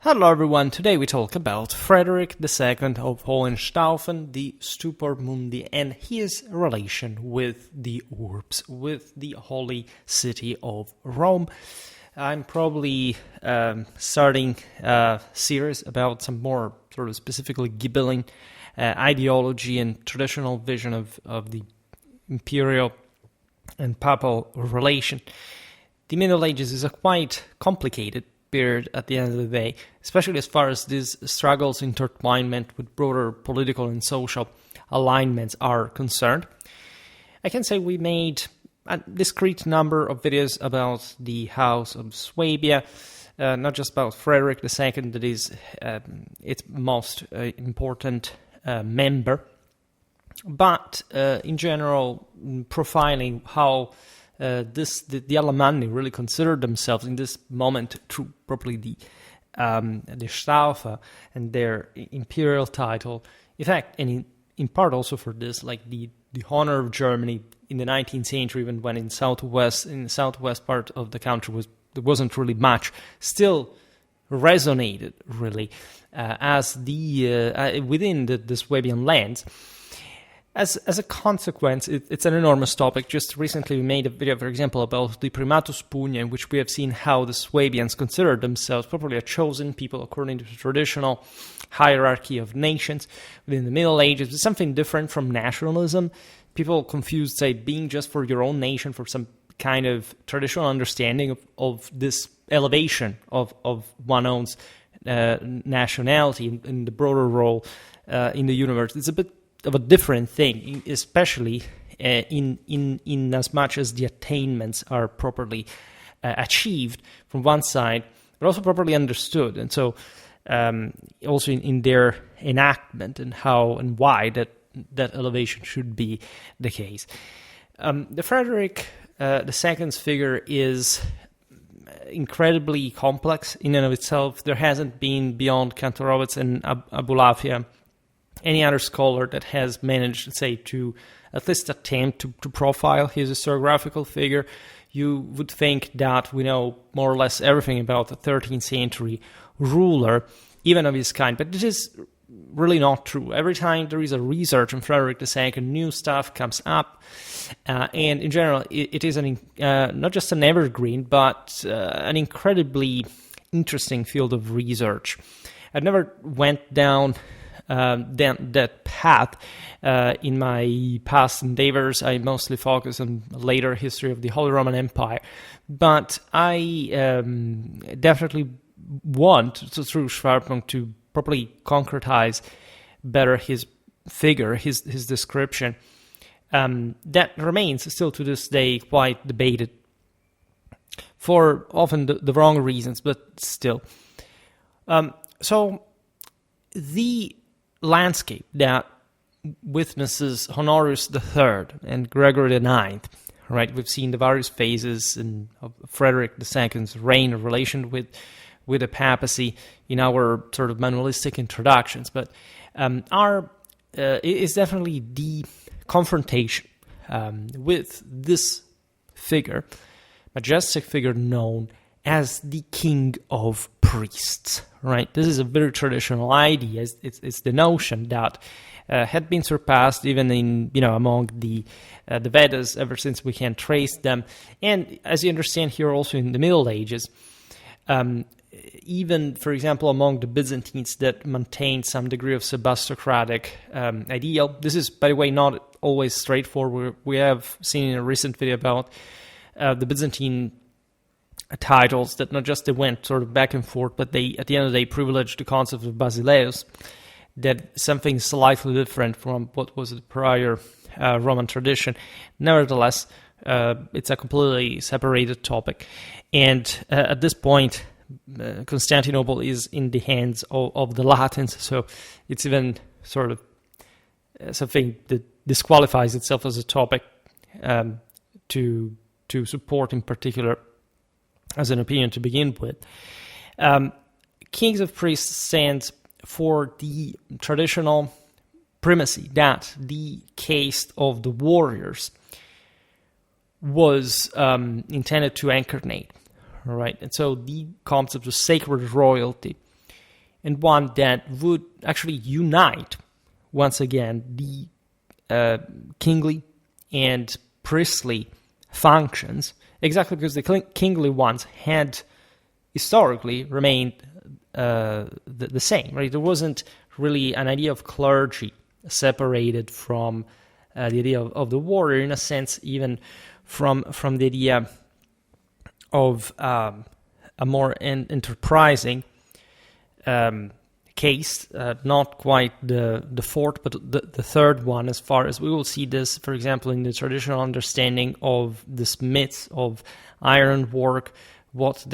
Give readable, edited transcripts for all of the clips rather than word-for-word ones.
Hello everyone, today we talk about Frederick II of Hohenstaufen, the Stupor Mundi, and his relation with the Urbs, with the holy city of Rome. I'm probably starting a series about some more sort of specifically Ghibelline ideology and traditional vision of the imperial and papal relation. The Middle Ages is a quite complicated period at the end of the day, especially as far as these struggles intertwinement with broader political and social alignments are concerned. I can say we made a discrete number of videos about the House of Swabia, not just about Frederick II, that is its most important member, but in general profiling how the Alemanni really considered themselves in this moment through probably the Staufe and their imperial title. In fact, and in part also for this, like the honor of Germany in the 19th century, even when in the southwest part of the country there wasn't really much, still resonated really as the within the Swabian lands. As a consequence, it's an enormous topic. Just recently we made a video, for example, about the Primatus Pugna, in which we have seen how the Swabians considered themselves probably a chosen people according to the traditional hierarchy of nations within the Middle Ages. It's something different from nationalism. People confused, say, being just for your own nation for some kind of traditional understanding of this elevation of one's own nationality in the broader role in the universe. It's a bit of a different thing, especially in as much as the attainments are properly achieved from one side, but also properly understood, and so also in their enactment and how and why that elevation should be the case. The Frederick II's figure is incredibly complex in and of itself. There hasn't been, beyond Kantorowicz and Abulafia, any other scholar that has managed, say, to at least attempt to profile his historiographical figure. You would think that we know more or less everything about the 13th century ruler, even of his kind, but it is really not true. Every time there is a research on Frederick II, new stuff comes up, and in general, it is not just an evergreen, but an incredibly interesting field of research. I never went down that path in my past endeavors. I mostly focus on later history of the Holy Roman Empire, but I definitely want, through Schwerpunkt, to properly concretize better his figure, his description. That remains still to this day quite debated for often the wrong reasons, but still. So the landscape that witnesses Honorius III and Gregory IX, right? We've seen the various phases of Frederick II's reign in relation with the papacy in our sort of manualistic introductions, but is definitely the confrontation with this figure, majestic figure known as the King of Priests, right? This is a very traditional idea. It's the notion that had been surpassed even in, among the Vedas ever since we can trace them. And as you understand here also in the Middle Ages, even, for example, among the Byzantines that maintained some degree of subastocratic ideal. This is, by the way, not always straightforward. We have seen in a recent video about the Byzantine titles that not just they went sort of back and forth, but they, at the end of the day, privileged the concept of Basileus, that something slightly different from what was the prior Roman tradition. Nevertheless, it's a completely separated topic. And at this point, Constantinople is in the hands of the Latins, so it's even sort of something that disqualifies itself as a topic to support in particular as an opinion to begin with. Kings of Priests stands for the traditional primacy that the caste of the warriors was intended to incarnate, right? And so the concept of sacred royalty and one that would actually unite, once again, the kingly and priestly functions, exactly because the kingly ones had historically remained the same, right? There wasn't really an idea of clergy separated from the idea of the warrior, in a sense, even from the idea of a more enterprising case, not quite the fourth, but the third one, as far as we will see this, for example, in the traditional understanding of the smiths, of ironwork, what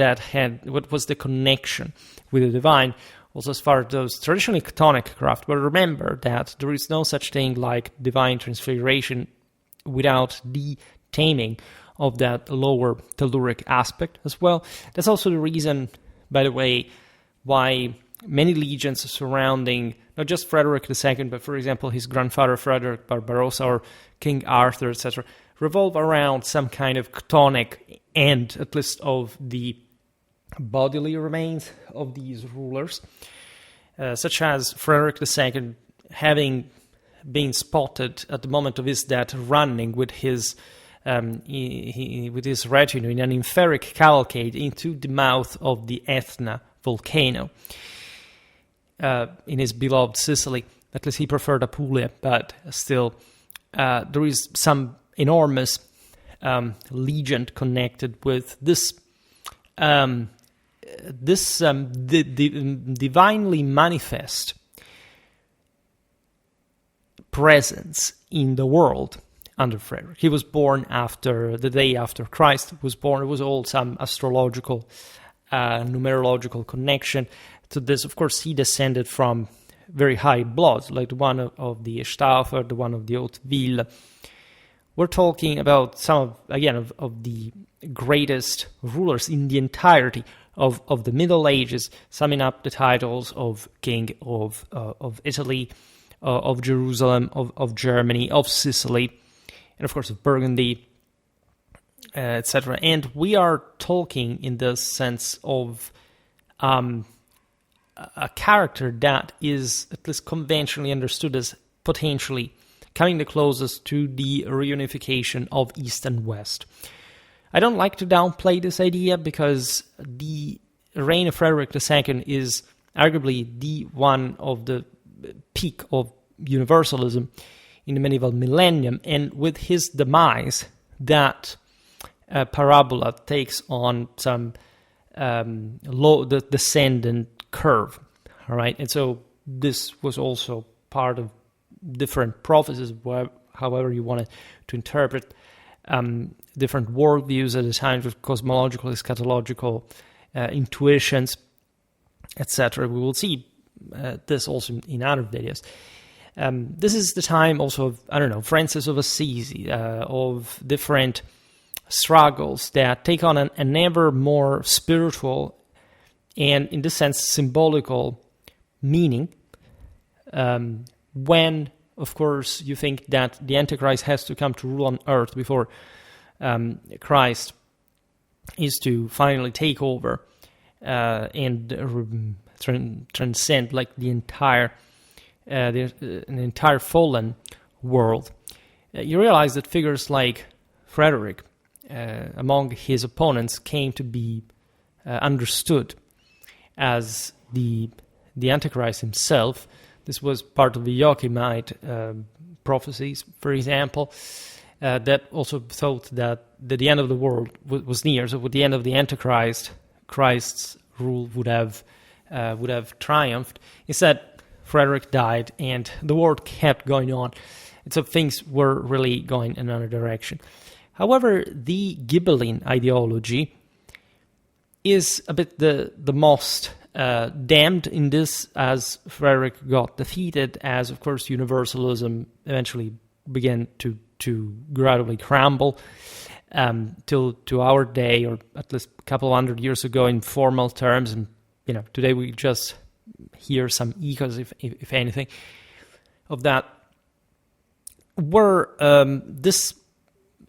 was the connection with the divine, also as far as those traditionally chthonic craft. But remember that there is no such thing like divine transfiguration without the taming of that lower telluric aspect as well. That's also the reason, by the way, why many legends surrounding not just Frederick II, but for example his grandfather Frederick Barbarossa or King Arthur, etc., revolve around some kind of chthonic end, at least of the bodily remains of these rulers, such as Frederick II having been spotted at the moment of his death running with his retinue in an inferic cavalcade into the mouth of the Etna volcano in his beloved Sicily. At least he preferred Apulia, but still there is some enormous legend connected with this divinely manifest presence in the world under Frederick. He was born after the day after Christ was born. It was all some astrological, numerological connection to this. Of course, he descended from very high blood, like the one of the Stauffer, the one of the Hauteville. We're talking about some of the greatest rulers in the entirety of the Middle Ages, summing up the titles of King of Italy, of Jerusalem, of Germany, of Sicily, and of course of Burgundy, etc. And we are talking in the sense of a character that is at least conventionally understood as potentially coming the closest to the reunification of East and West. I don't like to downplay this idea because the reign of Frederick II is arguably the one of the peak of universalism in the medieval millennium, and with his demise, that parabola takes on some low the descendant curve. All right, and so this was also part of different prophecies, however you wanted to interpret different worldviews at the time, with cosmological, eschatological intuitions, etc. We will see this also in other videos. This is the time also of, Francis of Assisi, of different struggles that take on an ever more spiritual and, in this sense, symbolical meaning, when, of course, you think that the Antichrist has to come to rule on earth before Christ is to finally take over and transcend like the entire fallen world. You realize that figures like Frederick, among his opponents, came to be understood as the Antichrist himself. This was part of the Joachimite prophecies, for example, that also thought that the end of the world was near. So with the end of the Antichrist, Christ's rule would have triumphed. Instead, Frederick died, and the world kept going on. And so things were really going in another direction. However, the Ghibelline ideology is a bit the most damned in this, as Frederick got defeated, as, of course, universalism eventually began to gradually crumble till to our day, or at least a couple of hundred years ago in formal terms. And, today we just hear some echoes, if anything, of that, where this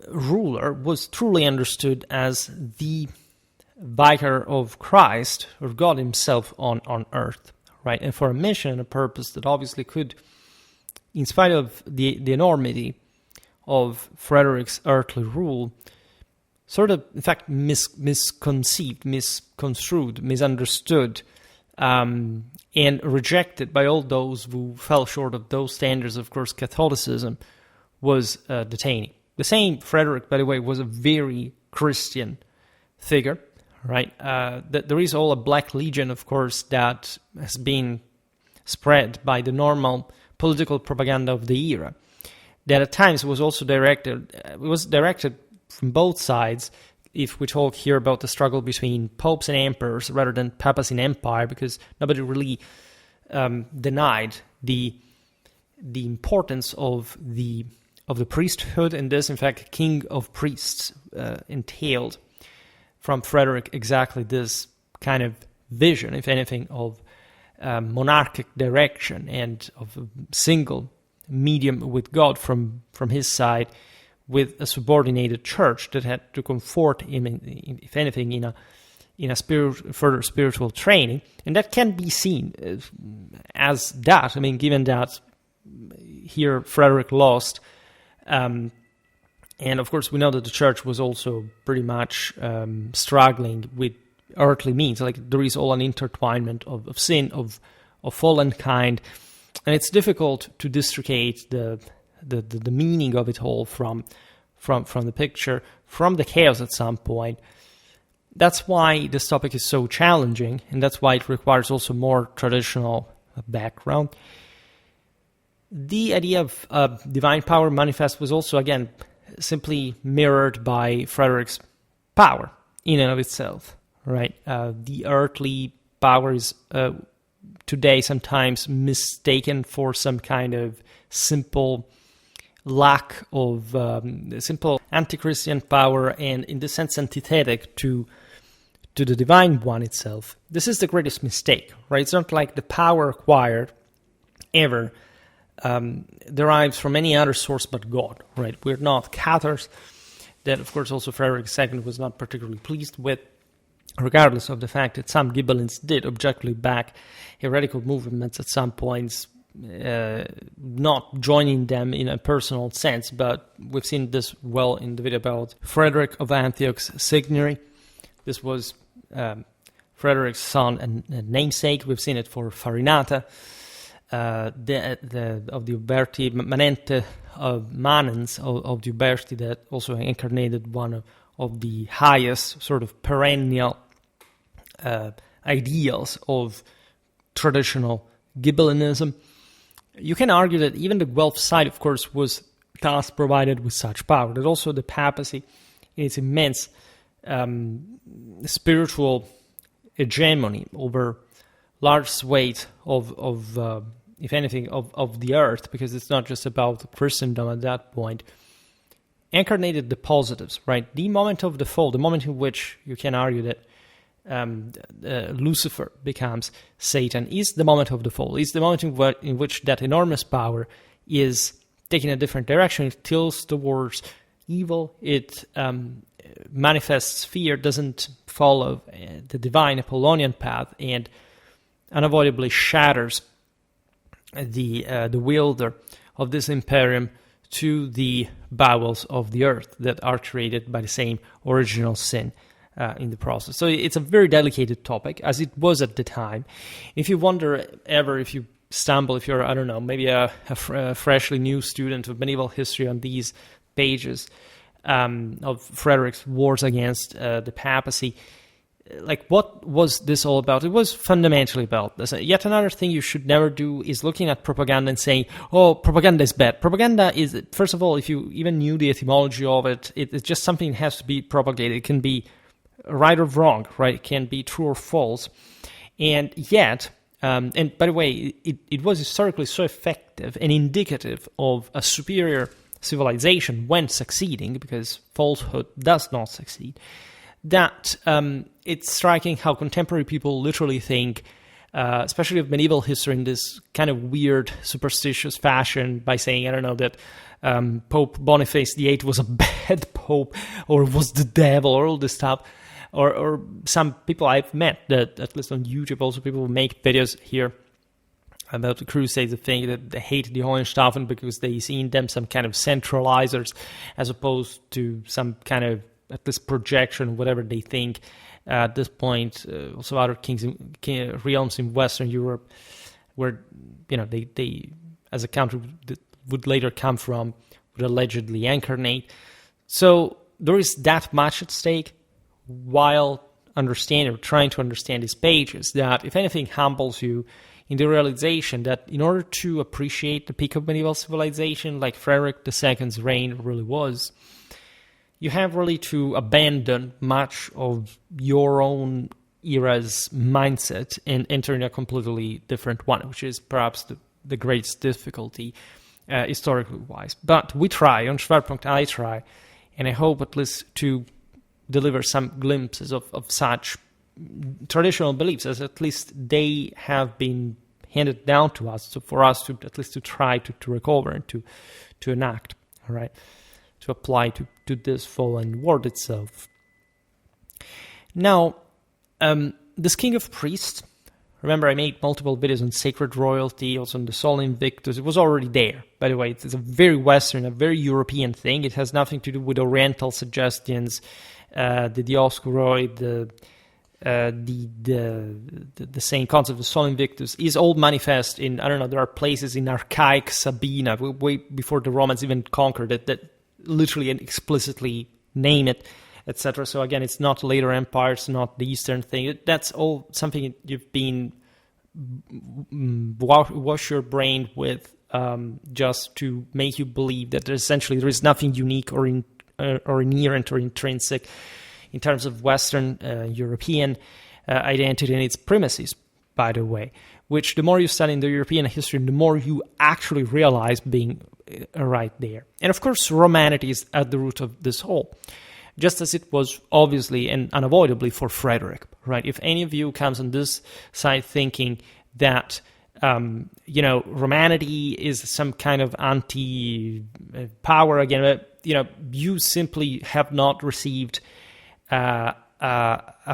ruler was truly understood as the vicar of Christ, or God himself on earth, right? And for a mission and a purpose that obviously could, in spite of the enormity of Frederick's earthly rule, sort of, in fact, misconceived, misconstrued, misunderstood, and rejected by all those who fell short of those standards. Of course, Catholicism was detaining. The same Frederick, by the way, was a very Christian figure, right? There is all a Black Legion, of course, that has been spread by the normal political propaganda of the era, that at times was also directed from both sides. If we talk here about the struggle between popes and emperors rather than papacy and empire, because nobody really denied the importance of the priesthood, and this, in fact, king of priests entailed from Frederick exactly this kind of vision, if anything, of monarchic direction and of a single medium with God from his side, with a subordinated church that had to comfort him, if anything, in a further spiritual training. And that can be seen as that. I mean, given that here Frederick lost, and of course we know that the church was also pretty much struggling with earthly means. Like, there is all an intertwinement of sin, of fallen kind, and it's difficult to districate the meaning of it all from the picture, from the chaos at some point. That's why this topic is so challenging, and that's why it requires also more traditional background. The idea of divine power manifest was also, again, simply mirrored by Frederick's power in and of itself, right? The earthly power is today sometimes mistaken for some kind of simple lack of simple anti-Christian power, and in this sense antithetic to the divine one itself. This is the greatest mistake, right? It's not like the power acquired ever derives from any other source but God, right? We're not Cathars, that of course also Frederick II was not particularly pleased with, regardless of the fact that some Ghibellines did objectively back heretical movements at some points, not joining them in a personal sense, but we've seen this well in the video about Frederick of Antioch's signory. This was Frederick's son and namesake. We've seen it for Farinata, of the Uberti, Manente of Manens of the Uberti, that also incarnated one of the highest sort of perennial ideals of traditional Ghibellinism. You can argue that even the Guelph side, of course, was thus provided with such power, that also the papacy, in its immense spiritual hegemony over large swathe of if anything, of the earth, because it's not just about Christendom at that point, incarnated the positives, right? The moment of the fall, the moment in which you can argue that Lucifer becomes Satan, is the moment of the fall, is the moment in which that enormous power is taking a different direction. It tilts towards evil, it manifests fear, doesn't follow the divine Apollonian path, and unavoidably shatters the wielder of this imperium to the bowels of the earth that are created by the same original sin in the process. So it's a very delicate topic, as it was at the time. If you wonder ever, if you stumble, if you're, I don't know, maybe a freshly new student of medieval history on these pages of Frederick's wars against the papacy, like, what was this all about? It was fundamentally about this. Yet another thing you should never do is looking at propaganda and saying, oh, propaganda is bad. Propaganda is, first of all, if you even knew the etymology of it, it's just something that has to be propagated. It can be right or wrong, right? It can be true or false. And yet, and by the way, it was historically so effective and indicative of a superior civilization when succeeding, because falsehood does not succeed, that it's striking how contemporary people literally think, especially of medieval history, in this kind of weird, superstitious fashion, by saying, I don't know, that Pope Boniface VIII was a bad pope, or was the devil, or all this stuff. Or some people I've met, that at least on YouTube, also people who make videos here about the Crusades, the thing that they hate the Hohenstaufen because they see in them some kind of centralizers as opposed to some kind of, at least projection, whatever they think. At this point, also other realms in Western Europe, where they as a country that would later come from, would allegedly incarnate. So there is that much at stake, while understanding or trying to understand these pages, that if anything humbles you in the realization that in order to appreciate the peak of medieval civilization, like Frederick II's reign really was, you have really to abandon much of your own era's mindset and enter in a completely different one, which is perhaps the greatest difficulty historically wise. But we try, on Schwerpunkt I try, and I hope at least to deliver some glimpses of such traditional beliefs, as at least they have been handed down to us, so for us to at least to try to recover and to enact, all right, to apply to this fallen world itself. Now, this king of priests, remember I made multiple videos on sacred royalty, also on the Sol Invictus. It was already there, by the way. It's a very Western, a very European thing. It has nothing to do with Oriental suggestions, the Dioscoroi, the same concept of Sol Invictus is all manifest in, I don't know, there are places in archaic Sabina, way before the Romans even conquered it, that literally and explicitly name it, etc. So again, it's not later empires, not the Eastern thing. That's all something you've been wash your brain with, just to make you believe that essentially there is nothing unique or inherent or intrinsic in terms of Western European identity and its premises, by the way, which the more you study in the European history, the more you actually realize being right there. And of course, Romanity is at the root of this whole, just as it was obviously and unavoidably for Frederick, right? If any of you comes on this side thinking that, Romanity is some kind of anti-power again, you simply have not received a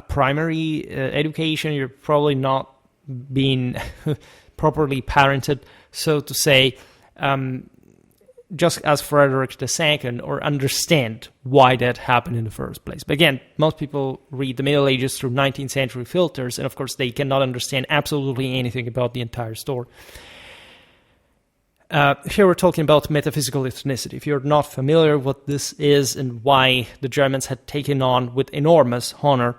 primary education. You're probably not being properly parented, so to say, just as Frederick II, or understand why that happened in the first place. But again, most people read the Middle Ages through 19th century filters, and of course they cannot understand absolutely anything about the entire story. Here we're talking about metaphysical ethnicity. If you're not familiar with what this is and why the Germans had taken on with enormous honor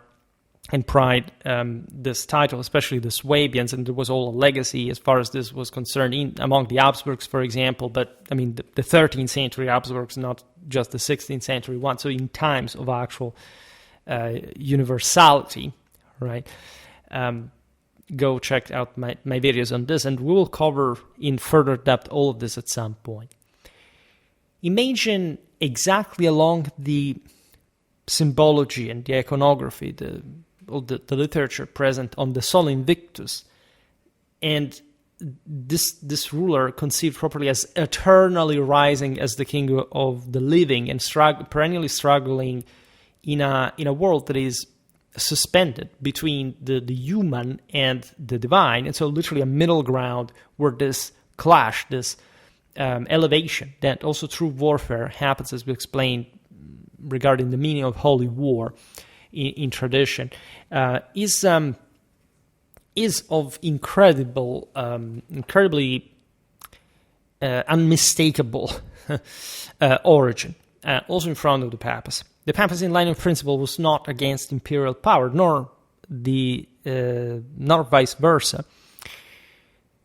and pride this title, especially the Swabians, and there was all a legacy as far as this was concerned among the Habsburgs, for example, but I mean the 13th century Habsburgs, not just the 16th century one, so in times of actual universality, right? Go check out my videos on this, and we will cover in further depth all of this at some point. Imagine exactly along the symbology and the iconography, the literature present on the Sol Invictus, and this ruler conceived properly as eternally rising as the king of the living and perennially struggling in a world that is suspended between the human and the divine, and so literally a middle ground where this clash, this elevation that also through warfare happens, as we explained regarding the meaning of holy war in tradition, is of incredibly unmistakable origin, also in front of the papacy. The papacy, in line of principle, was not against imperial power, nor vice versa.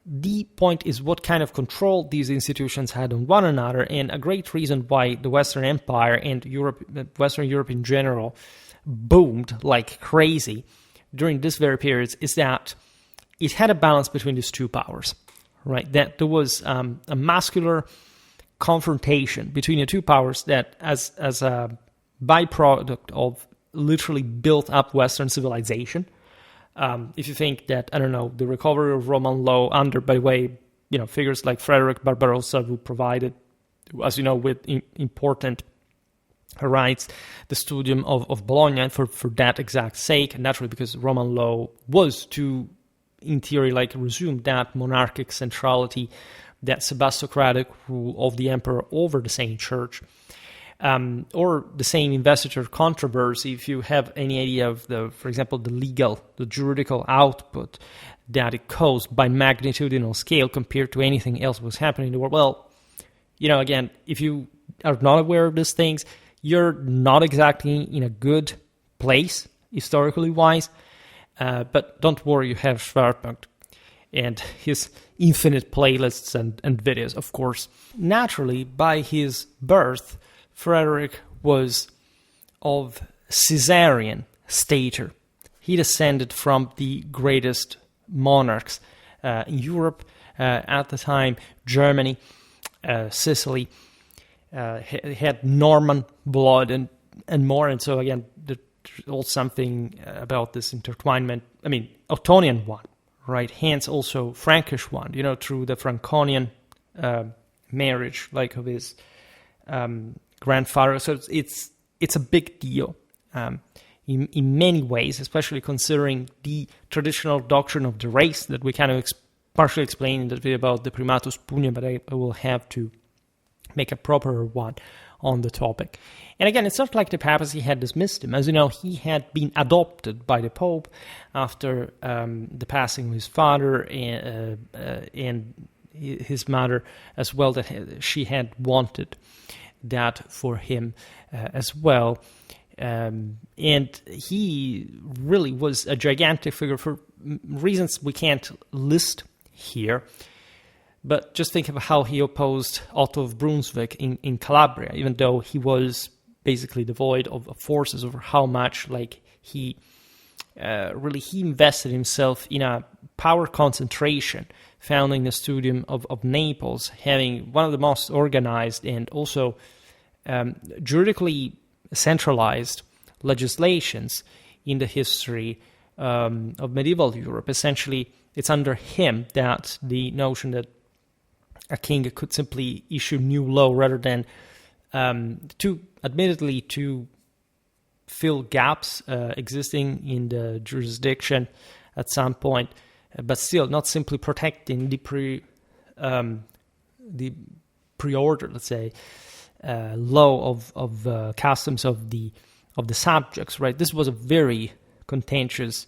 The point is what kind of control these institutions had on one another, and a great reason why the Western Empire and Western Europe in general boomed like crazy during this very period is that it had a balance between these two powers, right? That there was a muscular confrontation between the two powers that, as a byproduct of literally built up Western civilization. If you think that, I don't know, the recovery of Roman law under, by the way, figures like Frederick Barbarossa, who provided, as you know, with important rights, the studium of Bologna for that exact sake, and naturally because Roman law was to in theory, resume that monarchic centrality, that Sebastocratic rule of the emperor over the Saint Church, or the same investiture controversy. If you have any idea of for example, the juridical output that it caused by magnitudinal scale compared to anything else was happening in the world. Well, again, if you are not aware of these things, you're not exactly in a good place, historically wise, but don't worry, you have Schwerpunkt and his infinite playlists and videos, of course. Naturally, by his birth, Frederick was of Caesarian stature. He descended from the greatest monarchs in Europe at the time, Germany, Sicily, had Norman blood and more. And so again, there's also something about this intertwinement. I mean, Ottonian one, right? Hence also Frankish one, through the Franconian marriage, of his grandfather. So it's a big deal in many ways, especially considering the traditional doctrine of the race that we kind of partially explained in the video about the primatus pugna, but I will have to make a proper one on the topic. And again, it's not like the papacy had dismissed him. As you know, he had been adopted by the Pope after the passing of his father and his mother as well, that she had wanted that for him as well. And he really was a gigantic figure for reasons we can't list here. But just think of how he opposed Otto of Brunswick in Calabria, even though he was basically devoid of forces, over how much he invested himself in a power concentration, founding the Studium of Naples, having one of the most organized and also juridically centralized legislations in the history of medieval Europe. Essentially, it's under him that the notion that a king could simply issue new law rather than admittedly to fill gaps existing in the jurisdiction at some point, but still not simply protecting the pre-order, let's say, law of customs of the subjects. Right, this was a very contentious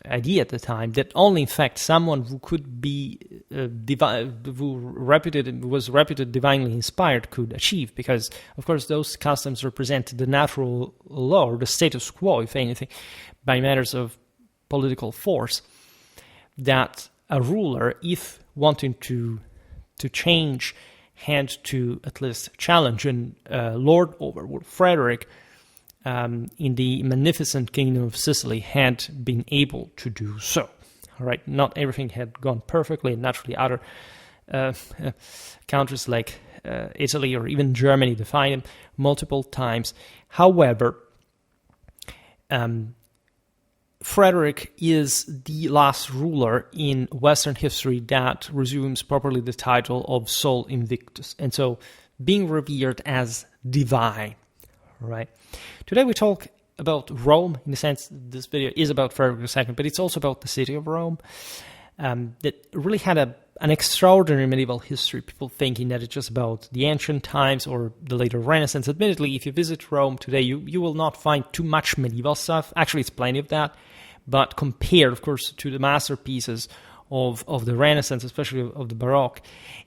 idea at the time, that only in fact someone who could be was reputed divinely inspired could achieve, because of course those customs represent the natural law, or the status quo, if anything, by matters of political force, that a ruler, if wanting to change, had to at least challenge and lord over. Well, Frederick, in the magnificent kingdom of Sicily, had been able to do so. All right, not everything had gone perfectly, and naturally other countries like Italy or even Germany defied him multiple times. However, Frederick is the last ruler in Western history that resumes properly the title of Sol Invictus, and so being revered as divine. Right. Today we talk about Rome. In a sense, this video is about Frederick II, but it's also about the city of Rome, that really had an extraordinary medieval history. People thinking that it's just about the ancient times or the later Renaissance. Admittedly, if you visit Rome today, you will not find too much medieval stuff. Actually, it's plenty of that, but compared, of course, to the masterpieces of the Renaissance, especially of the Baroque,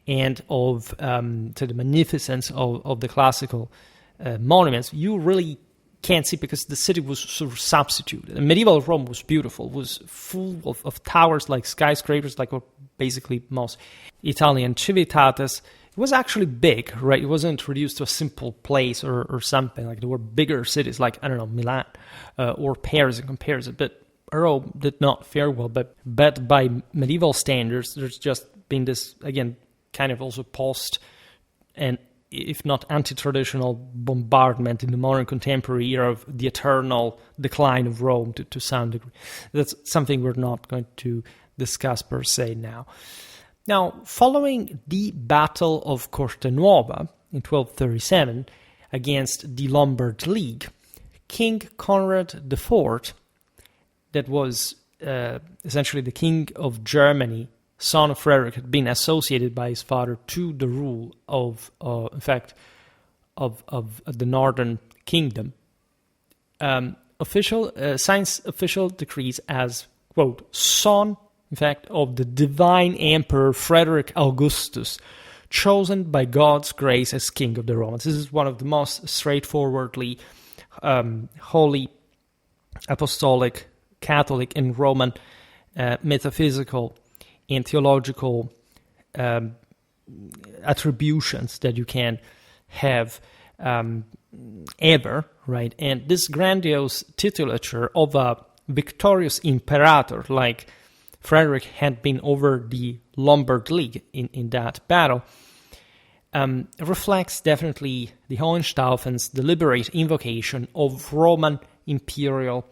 and to the magnificence of the classical monuments, you really can't see, because the city was sort of substituted. And medieval Rome was beautiful, was full of towers like skyscrapers, like basically most Italian civitates. It was actually big, right? It wasn't reduced to a simple place or something. Like there were bigger cities like, I don't know, Milan or Paris in comparison. But Rome did not fare well. But by medieval standards, there's just been this, again, kind of also post and if not anti-traditional bombardment in the modern contemporary era of the eternal decline of Rome to some degree. That's something we're not going to discuss per se now. Now, following the Battle of Cortenuova in 1237 against the Lombard League, King Conrad IV, that was essentially the king of Germany, son of Frederick, had been associated by his father to the rule of, in fact, of the northern kingdom. Signs official decrees as, quote, son, in fact, of the divine emperor Frederick Augustus, chosen by God's grace as king of the Romans. This is one of the most straightforwardly holy, apostolic, Catholic, and Roman metaphysical and theological attributions that you can have ever, right? And this grandiose titulature of a victorious imperator like Frederick had been over the Lombard League in that battle reflects definitely the Hohenstaufen's deliberate invocation of Roman imperial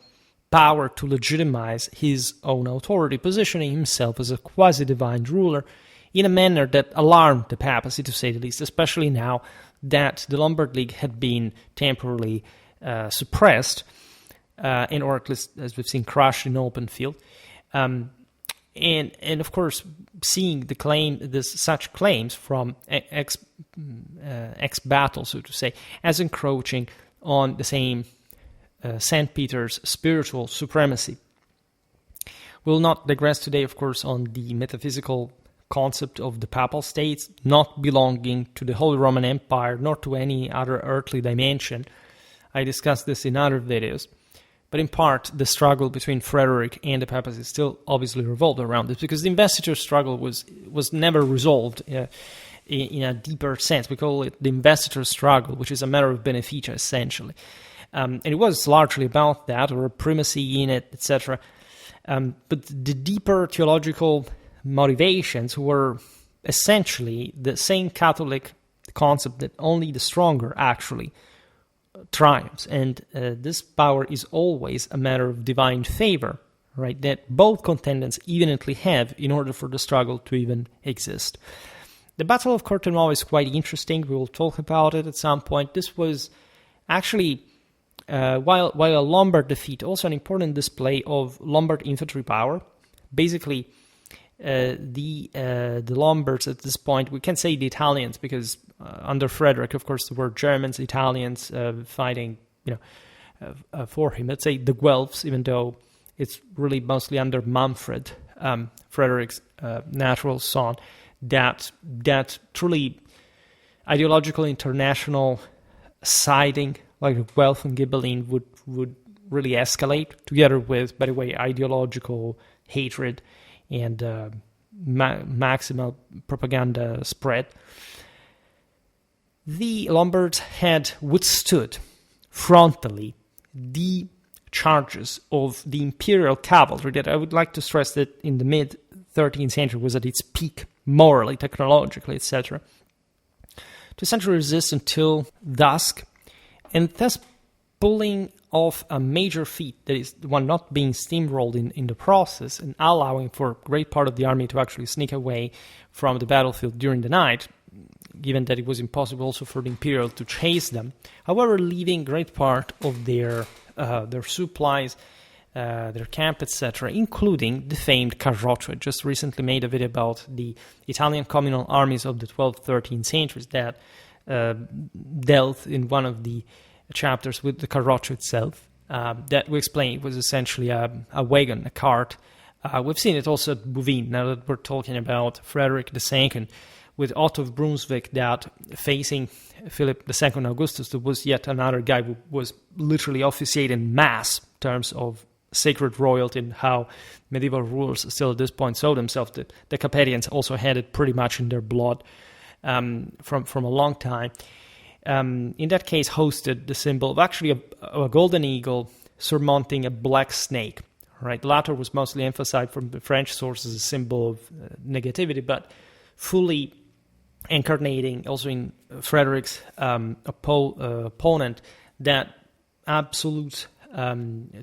power to legitimize his own authority, positioning himself as a quasi-divine ruler in a manner that alarmed the papacy, to say the least, especially now that the Lombard League had been temporarily suppressed, or at least, as we've seen, crushed in open field. And of course, seeing such claims from ex-battle, so to say, as encroaching on the same St. Peter's spiritual supremacy. We'll not digress today, of course, on the metaphysical concept of the Papal States not belonging to the Holy Roman Empire, nor to any other earthly dimension. I discussed this in other videos. But in part, the struggle between Frederick and the papacy still obviously revolved around this, because the investiture struggle was never resolved in a deeper sense. We call it the investiture struggle, which is a matter of beneficia, essentially. And it was largely about that, or a primacy in it, etc. But the deeper theological motivations were essentially the same Catholic concept that only the stronger actually triumphs, and this power is always a matter of divine favor, right, that both contendants evidently have in order for the struggle to even exist. The Battle of Cortenuova is quite interesting. We will talk about it at some point. This was actually, while a Lombard defeat, also an important display of Lombard infantry power. Basically, the Lombards at this point, we can say the Italians, because under Frederick, of course, there were Germans, Italians fighting, for him. Let's say the Guelphs, even though it's really mostly under Manfred, Frederick's natural son, that truly ideological international siding, like Guelph and Ghibelline, would really escalate, together with, by the way, ideological hatred and maximal propaganda spread. The Lombards had withstood frontally the charges of the Imperial cavalry that, I would like to stress, that in the mid-13th century was at its peak, morally, technologically, etc., to essentially resist until dusk, and thus pulling off a major feat, that is, the one not being steamrolled in the process, and allowing for a great part of the army to actually sneak away from the battlefield during the night, given that it was impossible also for the Imperial to chase them. However, leaving great part of their supplies, their camp, etc., including the famed Carroccio. I just recently made a video about the Italian communal armies of the 12th, 13th centuries that dealt in one of the chapters with the Carroccio itself. That we explained was essentially a wagon, a cart. We've seen it also at Bouvines, now that we're talking about Frederick II, with Otto of Brunswick, that facing Philip II Augustus, there was yet another guy who was literally officiating mass in terms of sacred royalty and how medieval rulers still at this point saw themselves. The Capetians also had it pretty much in their blood from a long time. In that case, hosted the symbol of actually a golden eagle surmounting a black snake. Right, the latter was mostly emphasized from the French sources as a symbol of negativity, but fully incarnating also in Frederick's opponent that absolute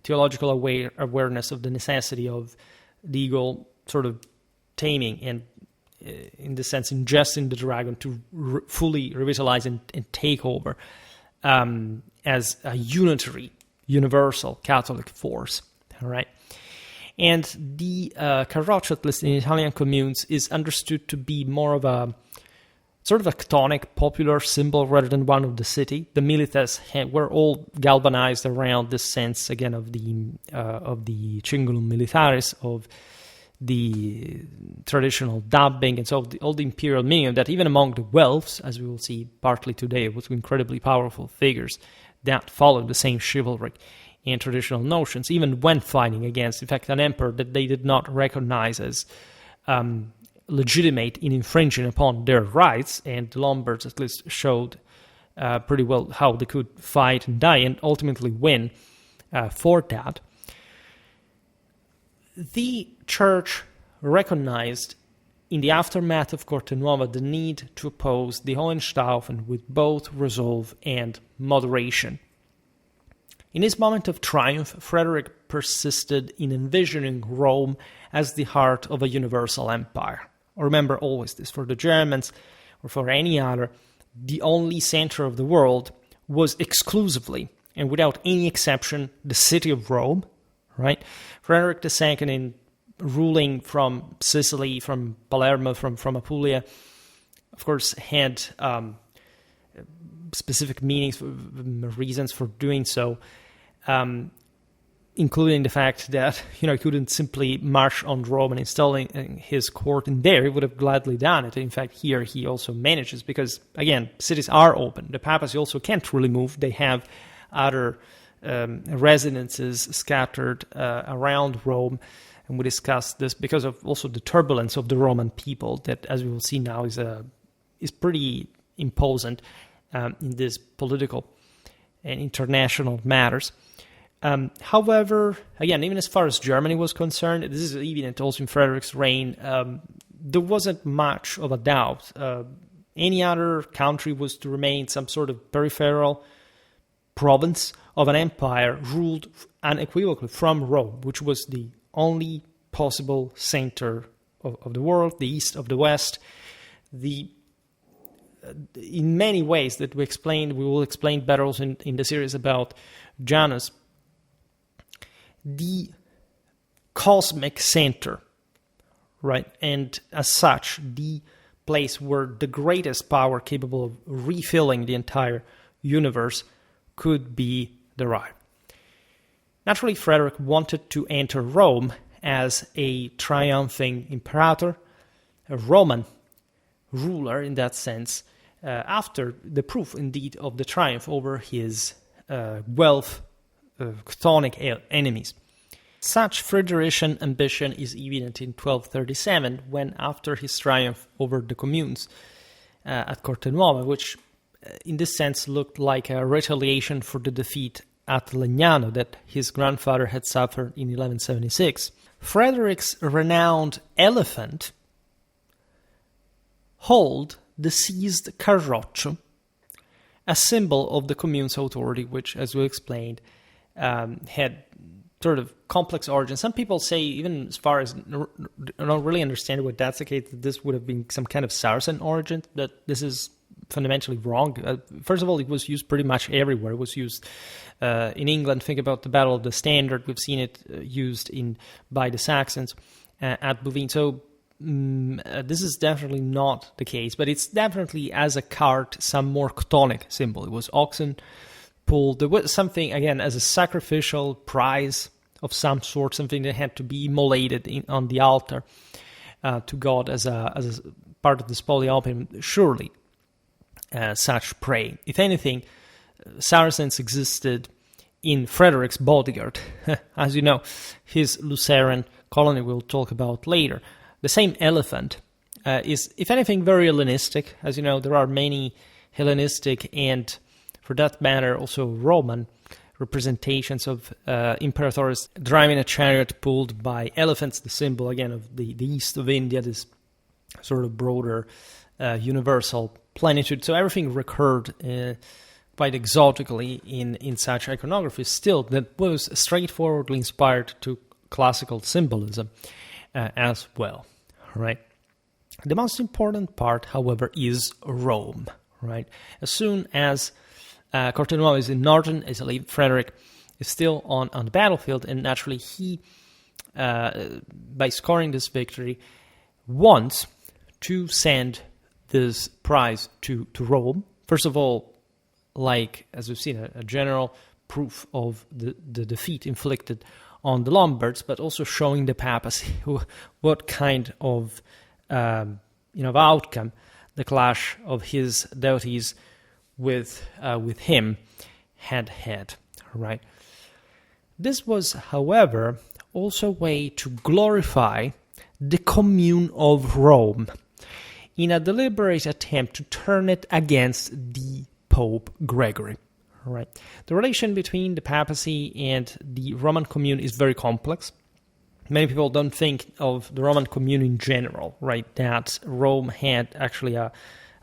theological awareness of the necessity of the eagle sort of taming and, in the sense, ingesting the dragon to fully revitalize and take over as a unitary, universal Catholic force. All right. And the Carroccio, at least in Italian communes, is understood to be more of a sort of a chthonic, popular symbol rather than one of the city. The milites were all galvanized around this sense, again, of the cingulum militaris, of the traditional dubbing, and so all the imperial meaning that even among the Welfs, as we will see partly today, was incredibly powerful figures that followed the same chivalric and traditional notions, even when fighting against, in fact, an emperor that they did not recognize as legitimate in infringing upon their rights, and the Lombards at least showed pretty well how they could fight and die and ultimately win for that. The church recognized in the aftermath of Cortenuova the need to oppose the Hohenstaufen with both resolve and moderation. In his moment of triumph, Frederick persisted in envisioning Rome as the heart of a universal empire. Remember always this, for the Germans or for any other, the only center of the world was exclusively and without any exception the city of Rome, right? Frederick II, in ruling from Sicily, from Palermo, from Apulia, of course, had specific meanings, reasons for doing so, including the fact that he couldn't simply march on Rome and installing his court in there. He would have gladly done it. In fact, here he also manages because, again, cities are open. The papacy also can't really move. They have other residences scattered around Rome, and we discussed this because of also the turbulence of the Roman people that, as we will see now, is pretty imposant in this political and international matters. However, again, even as far as Germany was concerned, this is evident also in Frederick's reign, there wasn't much of a doubt. Any other country was to remain some sort of peripheral province of an empire ruled unequivocally from Rome, which was the only possible center of the world, the east of the west. In many ways that we will explain better also in the series about Janus, the cosmic center, right? And as such, the place where the greatest power capable of refilling the entire universe could be derived. Naturally, Frederick wanted to enter Rome as a triumphing imperator, a Roman ruler in that sense, after the proof, indeed, of the triumph over his chthonic enemies. Such Frederican ambition is evident in 1237, when, after his triumph over the communes at Cortenuova, which in this sense looked like a retaliation for the defeat at Legnano that his grandfather had suffered in 1176, Frederick's renowned elephant hauled the seized Carroccio, a symbol of the commune's authority, which, as we explained, had sort of complex origins. Some people say, even as far as don't really understand what that's the case, that this would have been some kind of Saracen origin, that this is fundamentally wrong. First of all, it was used pretty much everywhere. It was used in England. Think about the Battle of the Standard. We've seen it used by the Saxons at Bouvines. So this is definitely not the case, but it's definitely, as a cart, some more chthonic symbol. It was oxen pulled. There was something, again, as a sacrificial prize of some sort, something that had to be immolated on the altar to God as a part of the spoliopium. Surely such prey. If anything, Saracens existed in Frederick's bodyguard. As you know, his Luceran colony we'll talk about later. The same elephant is, if anything, very Hellenistic. As you know, there are many Hellenistic and, for that matter, also Roman representations of imperators driving a chariot pulled by elephants, the symbol, again, of the east of India, this sort of broader universal plenitude. So everything recurred quite exotically in such iconography still that was straightforwardly inspired to classical symbolism as well, right? The most important part, however, is Rome, right? As soon as Cortenuova is in northern Italy, Frederick is still on the battlefield, and naturally he by scoring this victory, wants to send this prize to Rome. First of all, like, as we've seen, a general proof of the defeat inflicted on the Lombards, but also showing the papacy what kind of outcome the clash of his devotees with him had. Right. This was, however, also a way to glorify the commune of Rome in a deliberate attempt to turn it against the Pope Gregory. Right. The relation between the papacy and the Roman commune is very complex. Many people don't think of the Roman commune in general, right? That Rome had actually a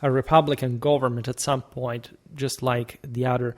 republican government at some point, just like the other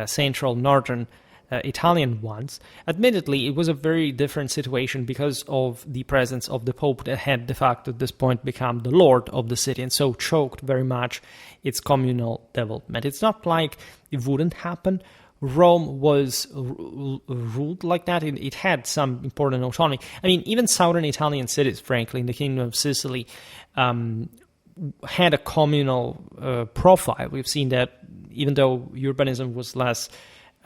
central northern Italian ones. Admittedly, it was a very different situation because of the presence of the Pope that had de facto at this point become the lord of the city, and so choked very much its communal development. It's not like it wouldn't happen. Rome was ruled like that. It had some important autonomy. I mean, even southern Italian cities, frankly, in the Kingdom of Sicily, had a communal profile. We've seen that even though urbanism was less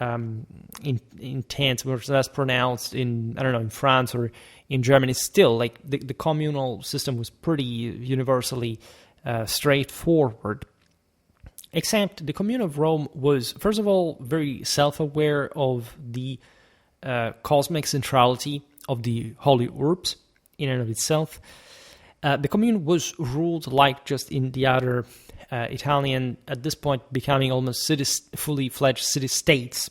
intense, was less pronounced in France or in Germany, still, like, the communal system was pretty universally straightforward. Except the commune of Rome was, first of all, very self-aware of the cosmic centrality of the Holy Urbs in and of itself. The commune was ruled like just in the other Italian, at this point becoming almost fully fledged city-states,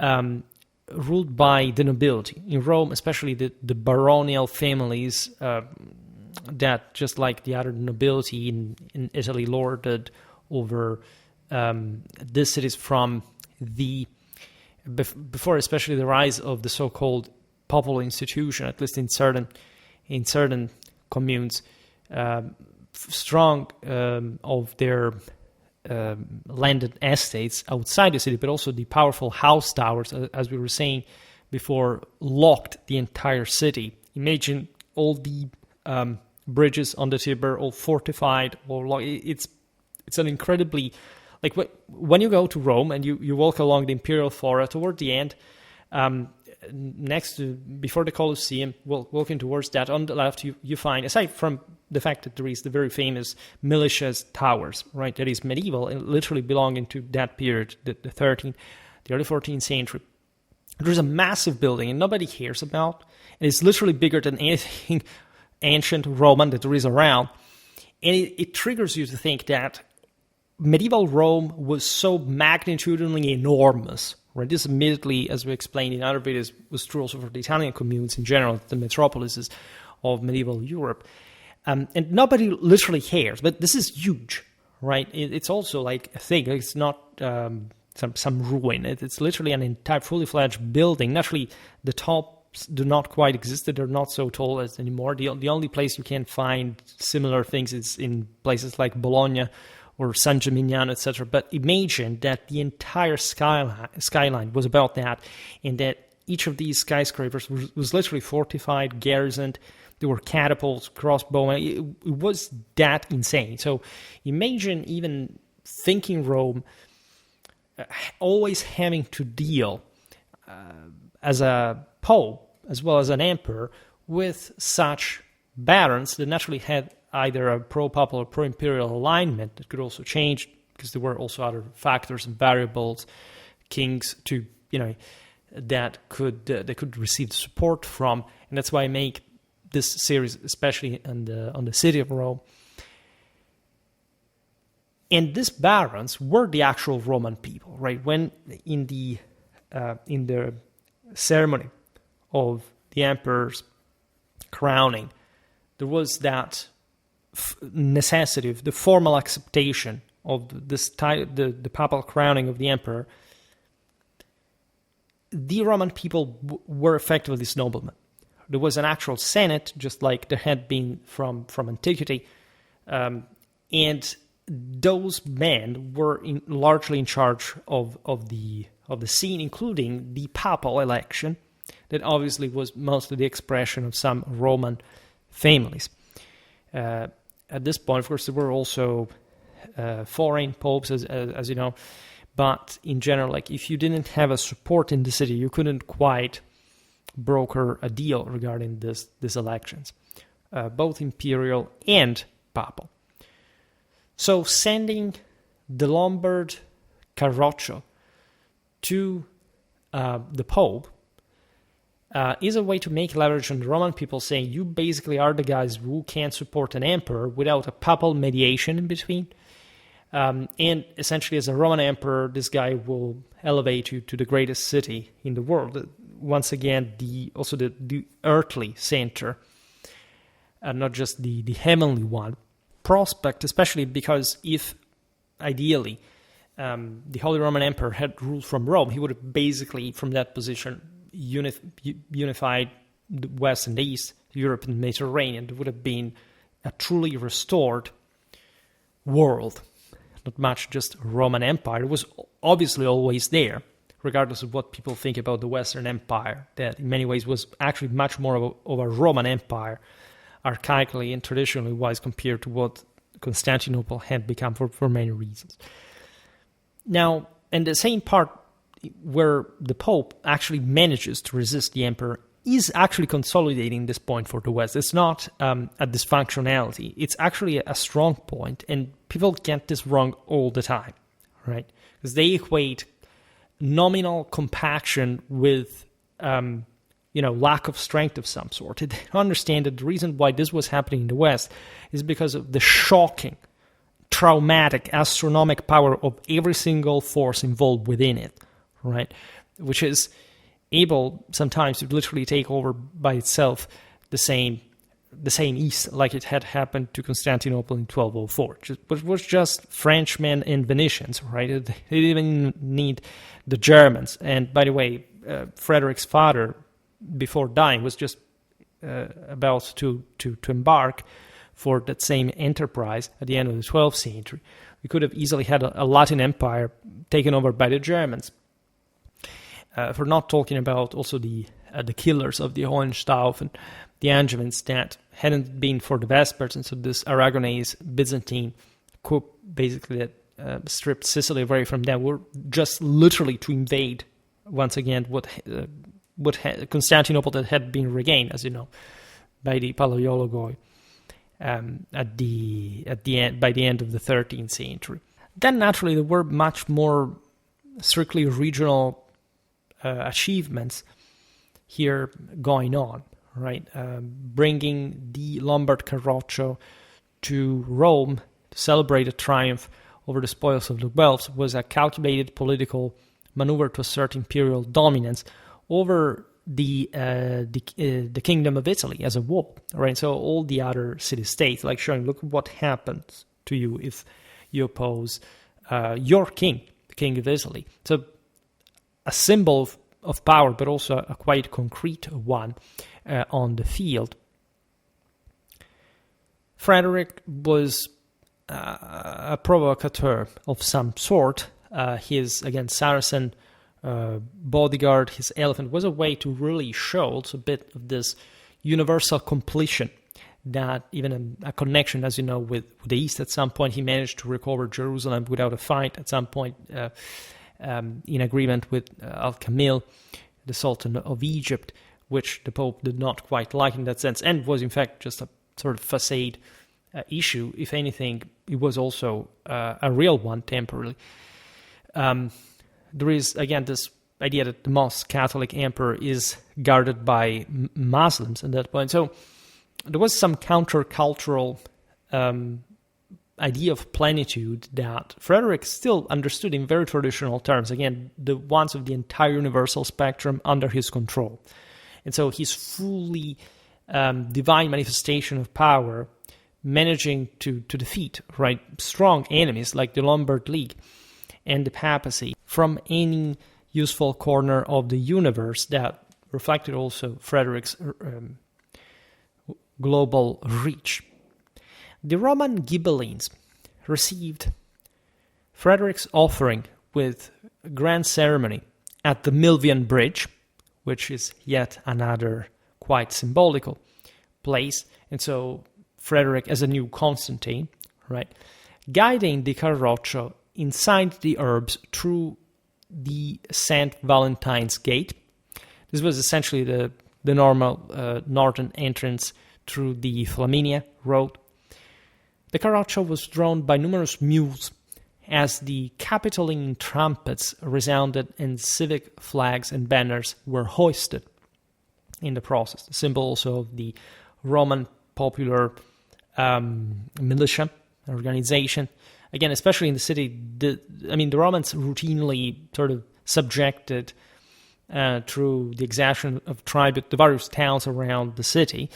ruled by the nobility. In Rome, especially the baronial families that, just like the other nobility in Italy, lorded over these cities from before especially the rise of the so-called popular institution, at least in certain communes, strong of their landed estates outside the city, but also the powerful house towers, as we were saying before, locked the entire city. Imagine all the bridges on the Tiber, all fortified, or it's an incredibly, like, when you go to Rome and you walk along the Imperial Fora toward the end, before the Colosseum, walking towards that, on the left you find, aside from the fact that there is the very famous Militia's Towers, right, that is medieval and literally belonging to that period, the early 14th century. There's a massive building and nobody cares about, and it's literally bigger than anything ancient Roman that there is around, and it triggers you to think that medieval Rome was so magnitudinally enormous. Right, this immediately, as we explained in other videos, was true also for the Italian communes in general, the metropolises of medieval Europe. And nobody literally cares, but this is huge, right? It's also like a thing. It's not some ruin. It's literally an entire fully fledged building. Naturally, the tops do not quite exist. They're not so tall as anymore. The only place you can find similar things is in places like Bologna or San Gimignano, etc. But imagine that the entire skyline was about that, and that each of these skyscrapers was literally fortified, garrisoned. There were catapults, crossbowmen. It was that insane. So imagine even thinking Rome always having to deal as a pope as well as an emperor with such barons that naturally had either a pro-papal or pro-imperial alignment that could also change because there were also other factors and variables, kings that could receive support from, and that's why I make this series especially on the city of Rome. And these barons were the actual Roman people, right? When in the ceremony of the emperor's crowning, there was that necessity of the formal acceptation of the papal crowning of the emperor. The Roman people were effectively these noblemen. There was an actual senate, just like there had been from antiquity, and those men were largely in charge of the scene, including the papal election, that obviously was mostly the expression of some Roman families. At this point, of course, there were also foreign popes, as you know, but in general, like if you didn't have a support in the city, you couldn't quite broker a deal regarding these elections, both imperial and papal. So sending the Lombard Carroccio to the Pope is a way to make leverage on the Roman people, saying you basically are the guys who can't support an emperor without a papal mediation in between. And essentially, as a Roman emperor, this guy will elevate you to the greatest city in the world. Once again, the earthly center, not just the heavenly one. Prospect, especially because if ideally the Holy Roman Emperor had ruled from Rome, he would have basically, from that position, unified the West and the East, Europe and the Mediterranean. It would have been a truly restored world, not much just Roman Empire. It was obviously always there, regardless of what people think about the Western Empire, that in many ways was actually much more of a Roman Empire, archaically and traditionally wise, compared to what Constantinople had become for many reasons. Now, and the same part where the Pope actually manages to resist the Emperor is actually consolidating this point for the West. It's not a dysfunctionality. It's actually a strong point, and people get this wrong all the time, right? Because they equate nominal compaction with lack of strength of some sort. They don't understand that the reason why this was happening in the West is because of the shocking, traumatic, astronomical power of every single force involved within it, right? Which is able sometimes to literally take over by itself the same East, like it had happened to Constantinople in 1204, which was just Frenchmen and Venetians, right? They didn't even need the Germans. And by the way, Frederick's father, before dying, was just about to embark for that same enterprise at the end of the 12th century. We could have easily had a Latin Empire taken over by the Germans. For not talking about also the killers of the Hohenstaufen and the Angevins that hadn't been for the Vespers, and so this Aragonese Byzantine coup basically that stripped Sicily away from them were just literally to invade once again what Constantinople that had been regained, as you know, by the Palaiologoi at the end, by the end of the 13th century. Then naturally there were much more strictly regional achievements here going on, right? Bringing the Lombard Carroccio to Rome to celebrate a triumph over the spoils of the Guelphs was a calculated political maneuver to assert imperial dominance over the Kingdom of Italy as a whole, right? So all the other city-states, like showing, look what happens to you if you oppose your king, the King of Italy. So a symbol of power, but also a quite concrete one on the field. Frederick was a provocateur of some sort. His, again, Saracen bodyguard, his elephant, was a way to really show also a bit of this universal completion, that even a connection, as you know, with the East. At some point he managed to recover Jerusalem without a fight. At some point in agreement with Al-Kamil, the Sultan of Egypt, which the Pope did not quite like in that sense, and was in fact just a sort of facade issue. If anything, it was also a real one temporarily. There is, again, this idea that the most Catholic emperor is guarded by Muslims at that point. So there was some countercultural idea of plenitude that Frederick still understood in very traditional terms. Again, the ones of the entire universal spectrum under his control. And so his fully divine manifestation of power, managing to defeat, right, strong enemies like the Lombard League and the Papacy from any useful corner of the universe, that reflected also Frederick's global reach. The Roman Ghibellines received Frederick's offering with grand ceremony at the Milvian Bridge, which is yet another quite symbolical place. And so Frederick, as a new Constantine, right, guiding the Carroccio inside the Urbs through the St. Valentine's Gate. This was essentially the normal northern entrance through the Flaminia Road. The Carroccio was drawn by numerous mules as the Capitoline trumpets resounded and civic flags and banners were hoisted in the process. The symbol also of the Roman popular militia organization. Again, especially in the city, the Romans routinely sort of subjected through the exaction of tribute the various towns around the city.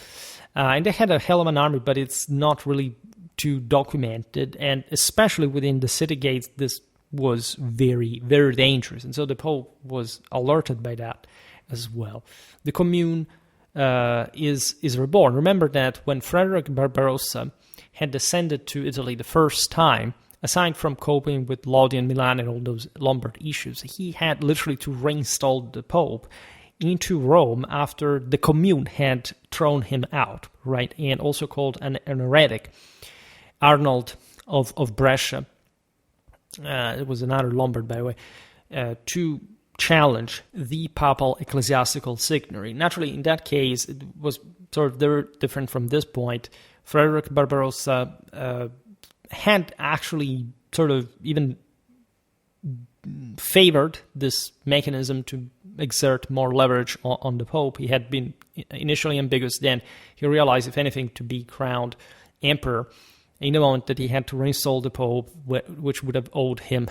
And they had a hell of an army, but it's not really too documented. And especially within the city gates, this was very, very dangerous. And so the Pope was alerted by that as well. The commune is reborn. Remember that when Frederick Barbarossa had descended to Italy the first time, aside from coping with Lodi and Milan and all those Lombard issues, he had literally to reinstall the Pope into Rome after the commune had thrown him out, right? And also called an heretic, Arnold of Brescia. It was another Lombard, by the way, to challenge the papal ecclesiastical signory. Naturally, in that case, it was sort of very different from this point. Frederick Barbarossa had actually sort of even favored this mechanism to exert more leverage on the Pope. He had been initially ambiguous. Then he realized, if anything, to be crowned emperor in the moment that he had to reinstall the Pope, which would have owed him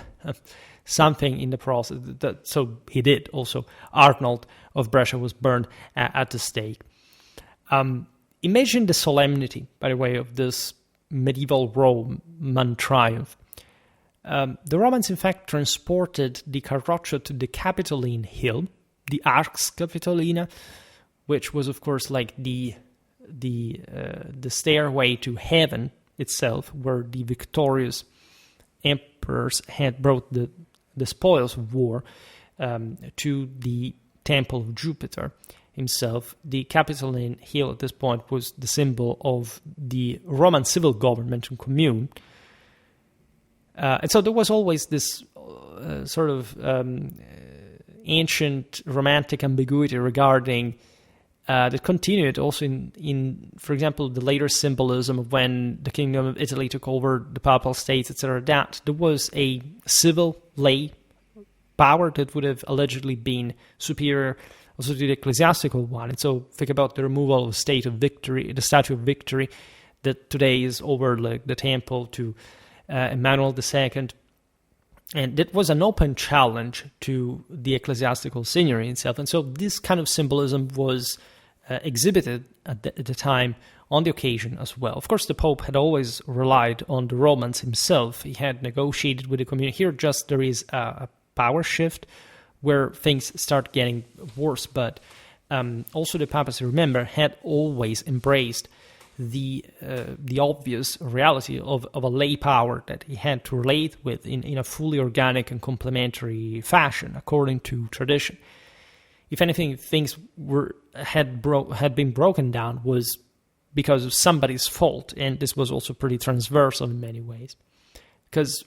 something in the process. So he did. Also, Arnold of Brescia was burned at the stake. Imagine the solemnity, by the way, of this medieval Roman triumph. The Romans, in fact, transported the Carroccio to the Capitoline hill, the Urbs Capitolina, which was, of course, like the stairway to heaven itself, where the victorious emperors had brought the spoils of war to the temple of Jupiter himself. The Capitoline hill at this point was the symbol of the Roman civil government and commune. And so there was always this sort of ancient romantic ambiguity regarding that continued also in, for example, the later symbolism of when the Kingdom of Italy took over the Papal States, etc., that there was a civil lay power that would have allegedly been superior also to the ecclesiastical one. And so think about the removal of the Statue of Victory that today is over the temple to Emmanuel II. And it was an open challenge to the ecclesiastical signory itself. And so this kind of symbolism was exhibited at the time on the occasion as well. Of course, the Pope had always relied on the Romans himself. He had negotiated with the commune. Here just there is a power shift where things start getting worse. But also the Papacy, remember, had always embraced the obvious reality of a lay power that he had to relate with in a fully organic and complementary fashion, according to tradition. If anything, things had been broken down was because of somebody's fault, and this was also pretty transversal in many ways. Because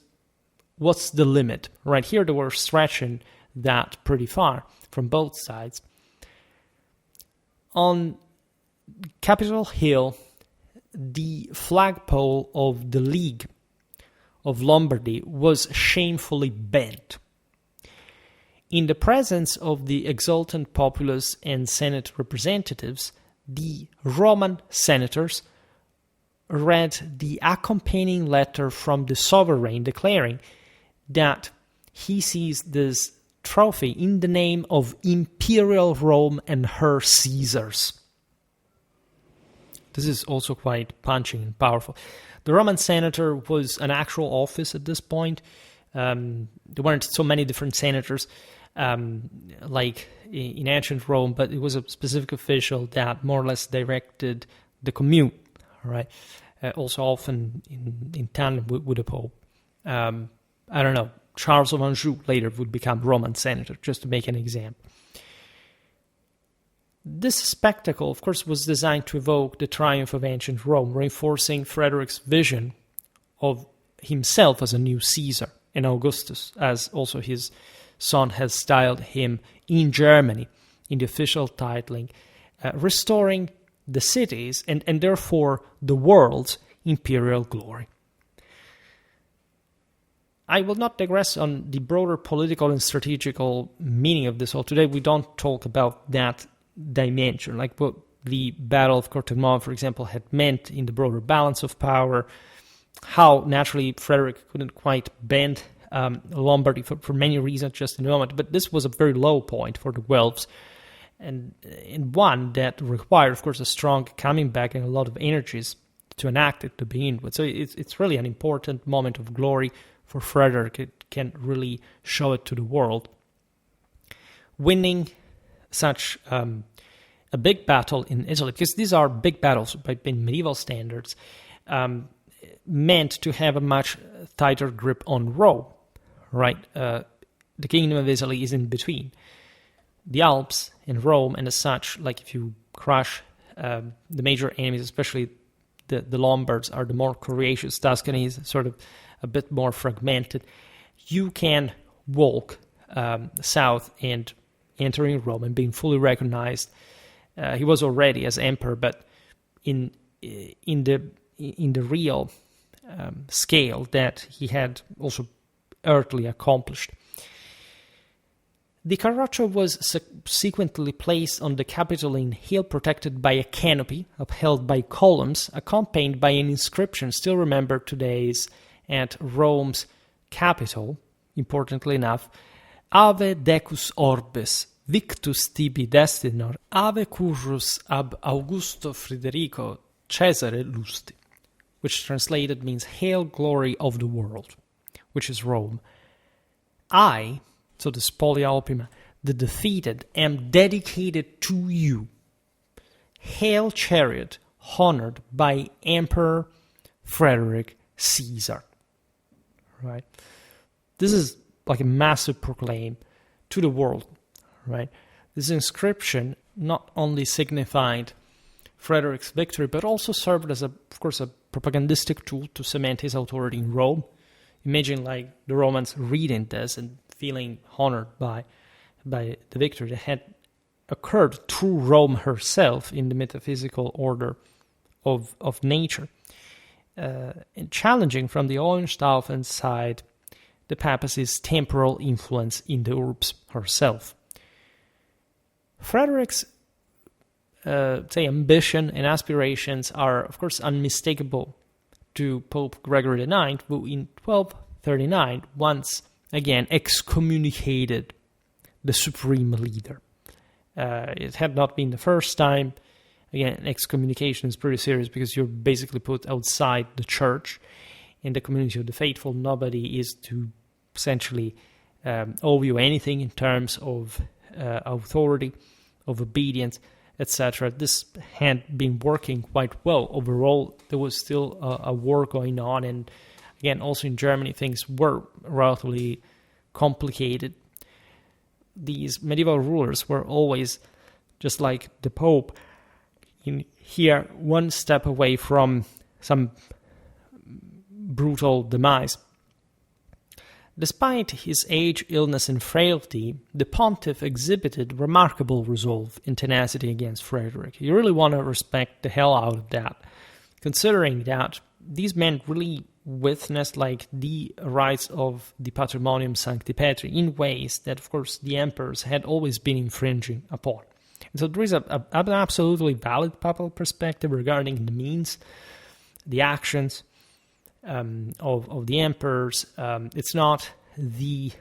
what's the limit? Right here, they were stretching that pretty far from both sides. On Capitol Hill, the flagpole of the League of Lombardy was shamefully bent. In the presence of the exultant populace and Senate representatives, the Roman senators read the accompanying letter from the sovereign declaring that he sees this trophy in the name of Imperial Rome and her Caesars. This is also quite punching and powerful. The Roman senator was an actual office at this point. There weren't so many different senators like in ancient Rome, but it was a specific official that more or less directed the commune, right? Also often in tandem with the Pope. I don't know, Charles of Anjou later would become Roman senator, just to make an example. This spectacle, of course, was designed to evoke the triumph of ancient Rome, reinforcing Frederick's vision of himself as a new Caesar, and Augustus, as also his son has styled him in Germany in the official titling, restoring the cities and therefore the world's imperial glory. I will not digress on the broader political and strategical meaning of this all. Today we don't talk about that dimension, like what the Battle of Cortenuova, for example, had meant in the broader balance of power, how naturally Frederick couldn't quite bend Lombardy for many reasons just in a moment, but this was a very low point for the Guelphs, and one that required, of course, a strong coming back and a lot of energies to enact it to begin with. So it's really an important moment of glory for Frederick. It can really show it to the world. Winning such a big battle in Italy, because these are big battles by medieval standards, meant to have a much tighter grip on Rome, right? The Kingdom of Italy is in between the Alps and Rome, and as such, like if you crush the major enemies, especially the Lombards are the more courageous, Tuscany is sort of a bit more fragmented, you can walk south and entering Rome and being fully recognized. He was already as emperor, but in the real scale that he had also earthly accomplished. The Carroccio was subsequently placed on the Capitoline hill, protected by a canopy upheld by columns, accompanied by an inscription still remembered today at Rome's Capitol, importantly enough, Ave decus orbis, victus tibi destinor, ave currus ab Augusto Frederico Cesare lusti, which translated means Hail glory of the world, which is Rome. I, so the spolia opima, the defeated, am dedicated to you. Hail chariot, honored by Emperor Frederick Caesar. Right? This is like a massive proclaim to the world. Right? This inscription not only signified Frederick's victory, but also served as, of course, a propagandistic tool to cement his authority in Rome. Imagine like the Romans reading this and feeling honored by the victory that had occurred through Rome herself in the metaphysical order of nature. And challenging from the Hohenstaufen side the papacy's temporal influence in the Urbs herself. Frederick's ambition and aspirations are, of course, unmistakable to Pope Gregory IX, who in 1239 once again excommunicated the supreme leader. It had not been the first time. Again, excommunication is pretty serious because you're basically put outside the church. In the community of the faithful, nobody is to essentially owe you anything in terms of authority, of obedience, etc. This had been working quite well. Overall, there was still a war going on, and again, also in Germany, things were relatively complicated. These medieval rulers were always, just like the Pope, here one step away from some brutal demise. Despite his age, illness, and frailty, the pontiff exhibited remarkable resolve and tenacity against Frederick. You really want to respect the hell out of that, considering that these men really witnessed like the rights of the Patrimonium Sancti Petri in ways that, of course, the emperors had always been infringing upon. And so there is an absolutely valid papal perspective regarding the means, the actions of the emperors. It's not the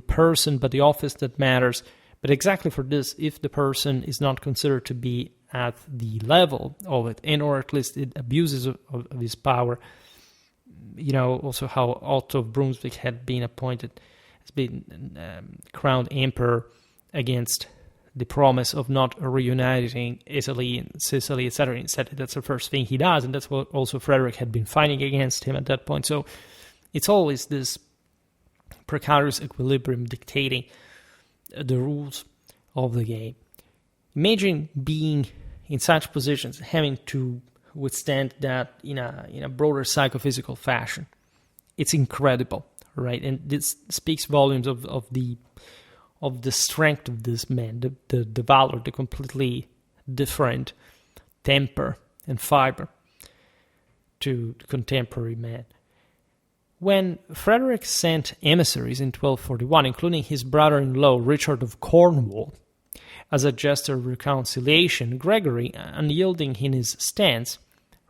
person, but the office that matters. But exactly for this, if the person is not considered to be at the level of it, and or at least it abuses of his power, also how Otto of Brunswick had been appointed, has been crowned emperor against the promise of not reuniting Italy and Sicily, etc. Instead, that's the first thing he does, and that's what also Frederick had been fighting against him at that point. So it's always this precarious equilibrium dictating the rules of the game. Imagine being in such positions, having to withstand that in a broader psychophysical fashion. It's incredible, right? And this speaks volumes of the strength of this man, the valor, the completely different temper and fiber to the contemporary man. When Frederick sent emissaries in 1241, including his brother-in-law Richard of Cornwall, as a gesture of reconciliation, Gregory, unyielding in his stance,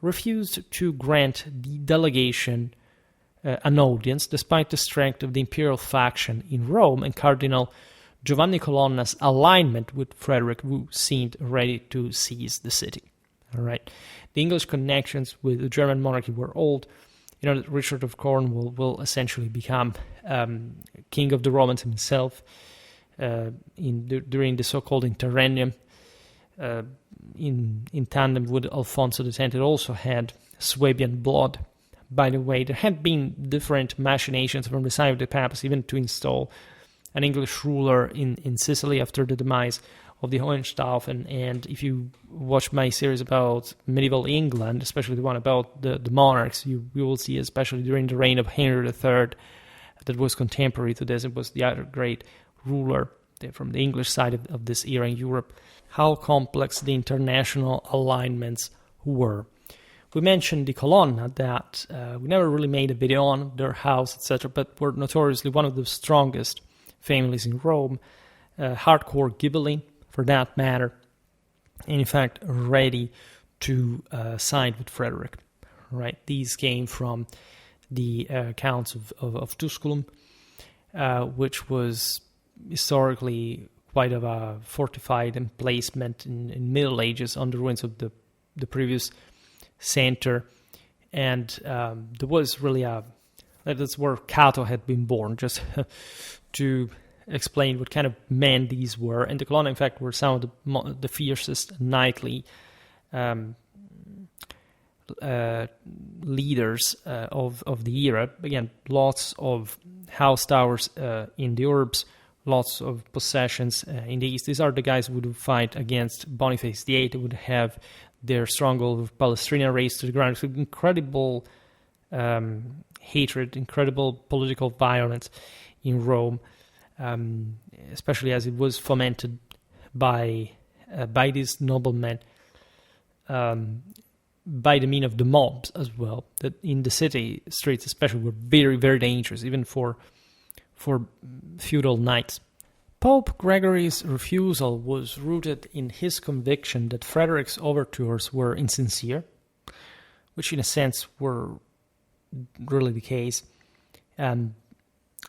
refused to grant the delegation an audience, despite the strength of the imperial faction in Rome and Cardinal Giovanni Colonna's alignment with Frederick, who seemed ready to seize the city. All right, the English connections with the German monarchy were old. You know that Richard of Cornwall will essentially become king of the Romans himself during the so-called Interregnum. In tandem with Alfonso X, it also had Swabian blood. By the way, there had been different machinations from the side of the papacy, even to install an English ruler in Sicily after the demise of the Hohenstaufen. And if you watch my series about medieval England, especially the one about the monarchs, you will see, especially during the reign of Henry III, that was contemporary to this. It was the other great ruler from the English side of this era in Europe, how complex the international alignments were. We mentioned the Colonna, that we never really made a video on their house, etc., but were notoriously one of the strongest families in Rome, hardcore Ghibelline for that matter, and in fact ready to side with Frederick. Right? These came from the counts of Tusculum, which was historically quite of a fortified emplacement in Middle Ages on the ruins of the previous center, and there was really that's where Cato had been born, just to explain what kind of men these were. And the Colonna, in fact, were some of the fiercest knightly leaders of the era. Again, lots of house towers in the Urbs, lots of possessions in the east. These are the guys who would fight against Boniface VIII, who would have their stronghold of Palestrina razed to the ground. So incredible hatred, incredible political violence in Rome, especially as it was fomented by these noblemen, by the mean of the mobs as well, that in the city streets especially were very, very dangerous, even for feudal knights. Pope Gregory's refusal was rooted in his conviction that Frederick's overtures were insincere, which in a sense were really the case.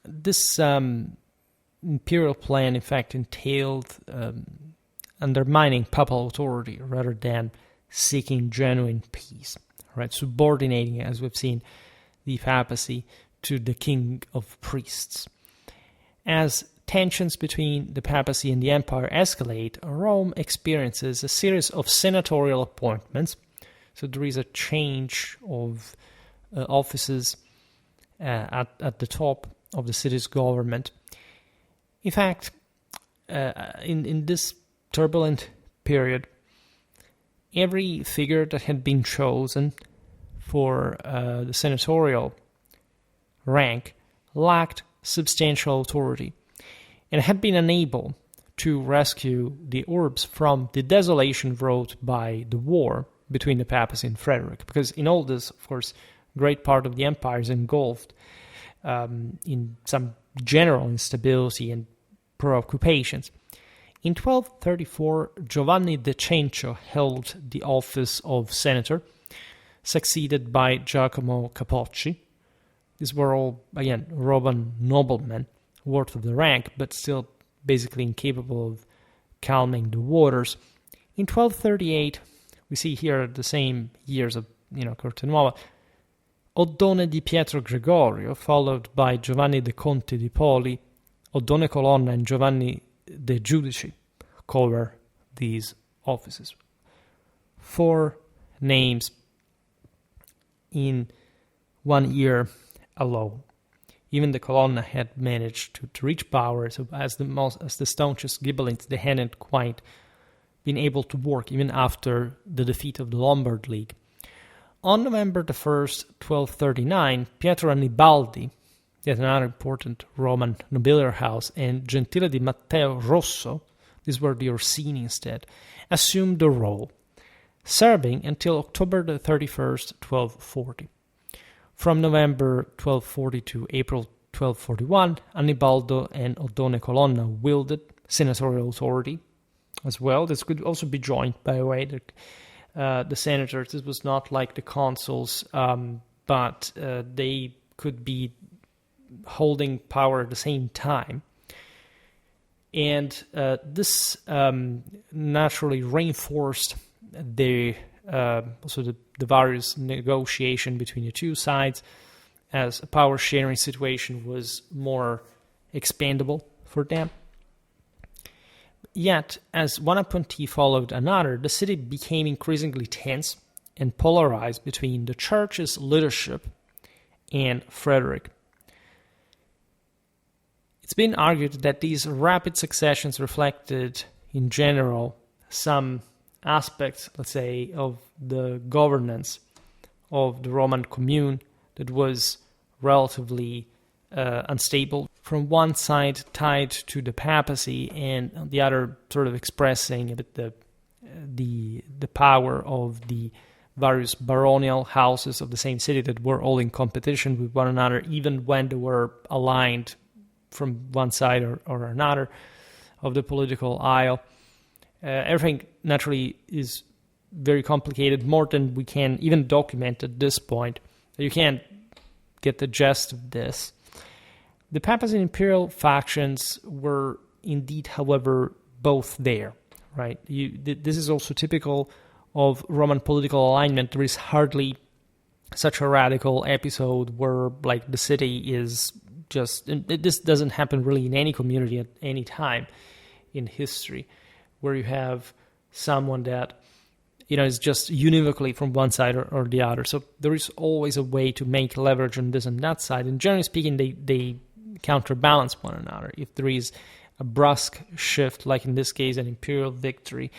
This imperial plan, in fact, entailed undermining papal authority rather than seeking genuine peace, right? Subordinating, as we've seen, the papacy to the king of priests. As tensions between the papacy and the empire escalate, Rome experiences a series of senatorial appointments. So there is a change of offices at the top of the city's government. In fact, in this turbulent period, every figure that had been chosen for the senatorial rank lacked substantial authority and had been unable to rescue the Urbs from the desolation wrought by the war between the papacy and Frederick. Because in all this, of course, great part of the empire is engulfed in some general instability and preoccupations. In 1234, Giovanni De Cencio held the office of senator, succeeded by Giacomo Capocci. These were all, again, Roman noblemen, worth of the rank, but still basically incapable of calming the waters. In 1238, we see here the same years of, Cortenuova, Oddone di Pietro Gregorio, followed by Giovanni de Conte di Poli, Oddone Colonna and Giovanni de Giudici cover these offices. 4 names in 1 year alone. even the Colonna had managed to reach power. So as the staunchest Ghibellines, they hadn't quite been able to work even after the defeat of the Lombard League. On November the 1st, 1239, Pietro Annibaldi, yet another important Roman nobiliar house, and Gentile di Matteo Rosso, these were the Orsini instead, assumed the role, serving until October the 31st, 1240. From November 1240 to April 1241, Annibaldo and Oddone Colonna wielded senatorial authority as well. This could also be joined, by the way, the senators. This was not like the consuls, but they could be holding power at the same time. And this naturally reinforced also the various negotiation between the two sides, as a power-sharing situation was more expandable for them. Yet, as one appointee followed another, the city became increasingly tense and polarized between the church's leadership and Frederick. It's been argued that these rapid successions reflected, in general, some aspects, let's say, of the governance of the Roman commune that was relatively unstable. From one side tied to the papacy, and on the other sort of expressing a bit the power of the various baronial houses of the same city that were all in competition with one another, even when they were aligned from one side or another of the political aisle. Everything naturally is very complicated, more than we can even document at this point. You can't get the gist of this. The Papacy and Imperial factions were indeed, however, both there, right? This is also typical of Roman political alignment. There is hardly such a radical episode where, like, the city is just... This doesn't happen really in any community at any time in history, where you have someone that, is just univocally from one side or the other. So there is always a way to make leverage on this and that side. And generally speaking, they counterbalance one another. If there is a brusque shift, like in this case, an imperial victory,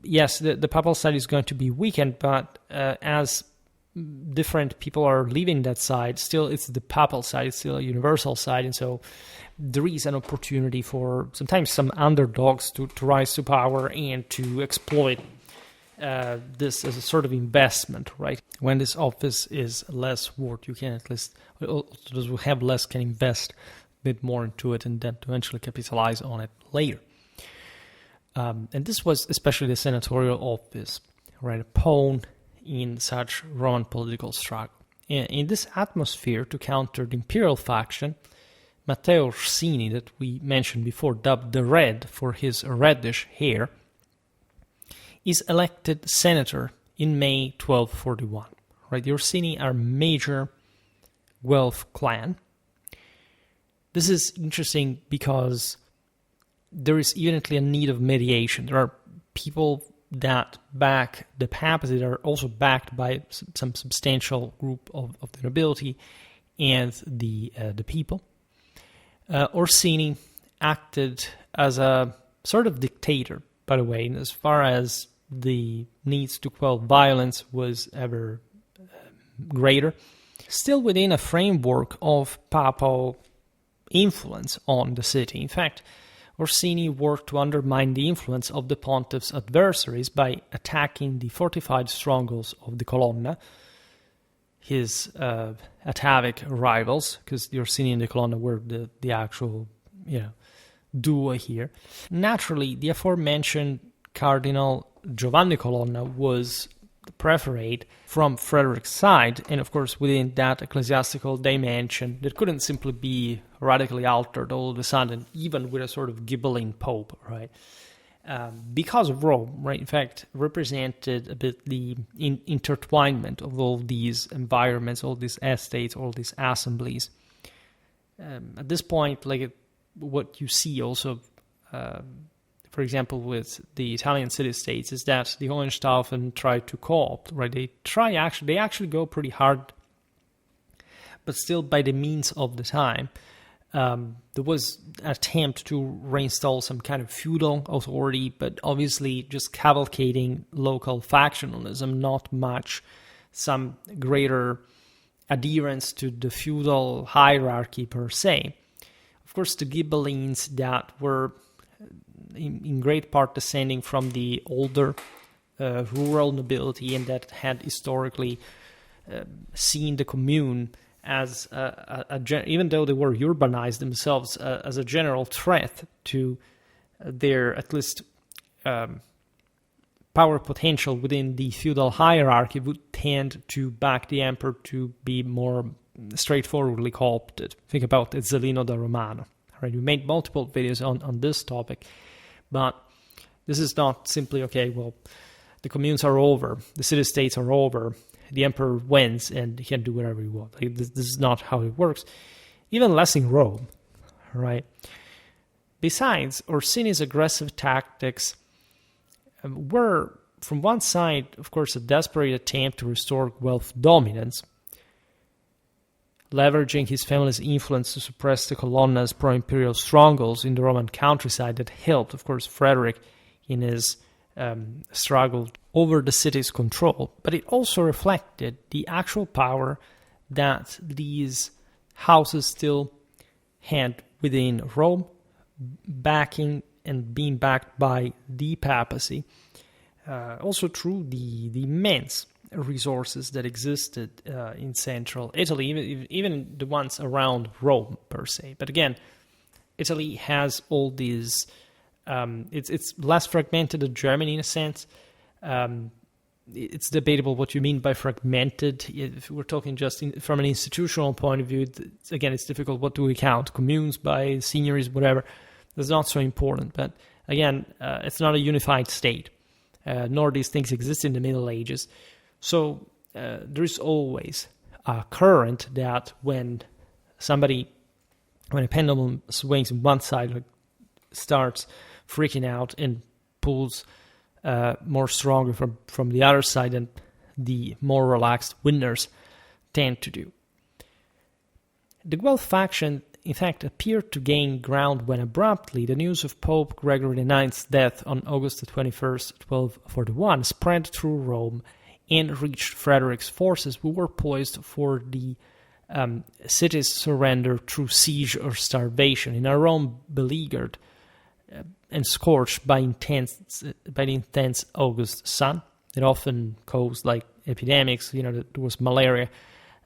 yes, the papal side is going to be weakened, but as different people are leaving that side, still it's the papal side, it's still a universal side, and so there is an opportunity for sometimes some underdogs to rise to power and to exploit this as a sort of investment, right? When this office is less worth, you can at least, those who have less can invest a bit more into it and then eventually capitalize on it later. And this was especially the senatorial office, right? A pawn in such Roman political struggle. In this atmosphere, to counter the imperial faction, Matteo Orsini, that we mentioned before, dubbed the Red for his reddish hair, is elected senator in May 1241. Right, the Orsini are major Guelph clan. This is interesting because there is evidently a need of mediation. There are people that back the papacy that are also backed by some substantial group of the nobility and the people. Orsini acted as a sort of dictator, by the way, as far as the needs to quell violence was ever greater, still within a framework of papal influence on the city. In fact, Orsini worked to undermine the influence of the pontiff's adversaries by attacking the fortified strongholds of the Colonna, his atavic rivals, because the Orsini and the Colonna were the actual, duo here. Naturally, the aforementioned Cardinal Giovanni Colonna was the preferred from Frederick's side, and of course within that ecclesiastical dimension that couldn't simply be radically altered all of a sudden, even with a sort of Ghibelline pope, right? Because of Rome, right, in fact, represented a bit the intertwinement of all these environments, all these estates, all these assemblies. At this point, what you see also, for example, with the Italian city-states, is that the Hohenstaufen try to co-opt, right? They actually go pretty hard, but still by the means of the time. There was an attempt to reinstall some kind of feudal authority, but obviously just cavalcading local factionalism, not much some greater adherence to the feudal hierarchy per se. Of course, the Ghibellines that were in great part descending from the older rural nobility and that had historically seen the commune as even though they were urbanized themselves, as a general threat to their at least power potential within the feudal hierarchy, would tend to back the emperor to be more straightforwardly co-opted. Think about Ezzelino da Romano. Right? We made multiple videos on this topic, but this is not simply, okay, well, the communes are over, the city-states are over, the emperor wins and he can do whatever he wants. Like, this is not how it works. Even less in Rome, right? Besides, Orsini's aggressive tactics were, from one side, of course, a desperate attempt to restore Guelph dominance, leveraging his family's influence to suppress the Colonna's pro-imperial strongholds in the Roman countryside that helped, of course, Frederick in his struggle over the city's control. But it also reflected the actual power that these houses still had within Rome, backing and being backed by the Papacy. Also through the immense resources that existed in central Italy, even the ones around Rome per se. But again, Italy has all these. It's less fragmented than Germany in a sense. It's debatable what you mean by fragmented. If we're talking just from an institutional point of view, it's difficult. What do we count? Communes, by seigneuries, whatever. That's not so important. But again, it's not a unified state, nor these things exist in the Middle Ages. So there is always a current that when a pendulum swings on one side, starts freaking out and pulls more stronger from the other side than the more relaxed winners tend to do. The Guelph faction, in fact, appeared to gain ground when abruptly the news of Pope Gregory IX's death on August 21st, 1241, spread through Rome and reached Frederick's forces, who were poised for the city's surrender through siege or starvation. In a Rome beleaguered and scorched by the intense August sun that often caused like epidemics. There was malaria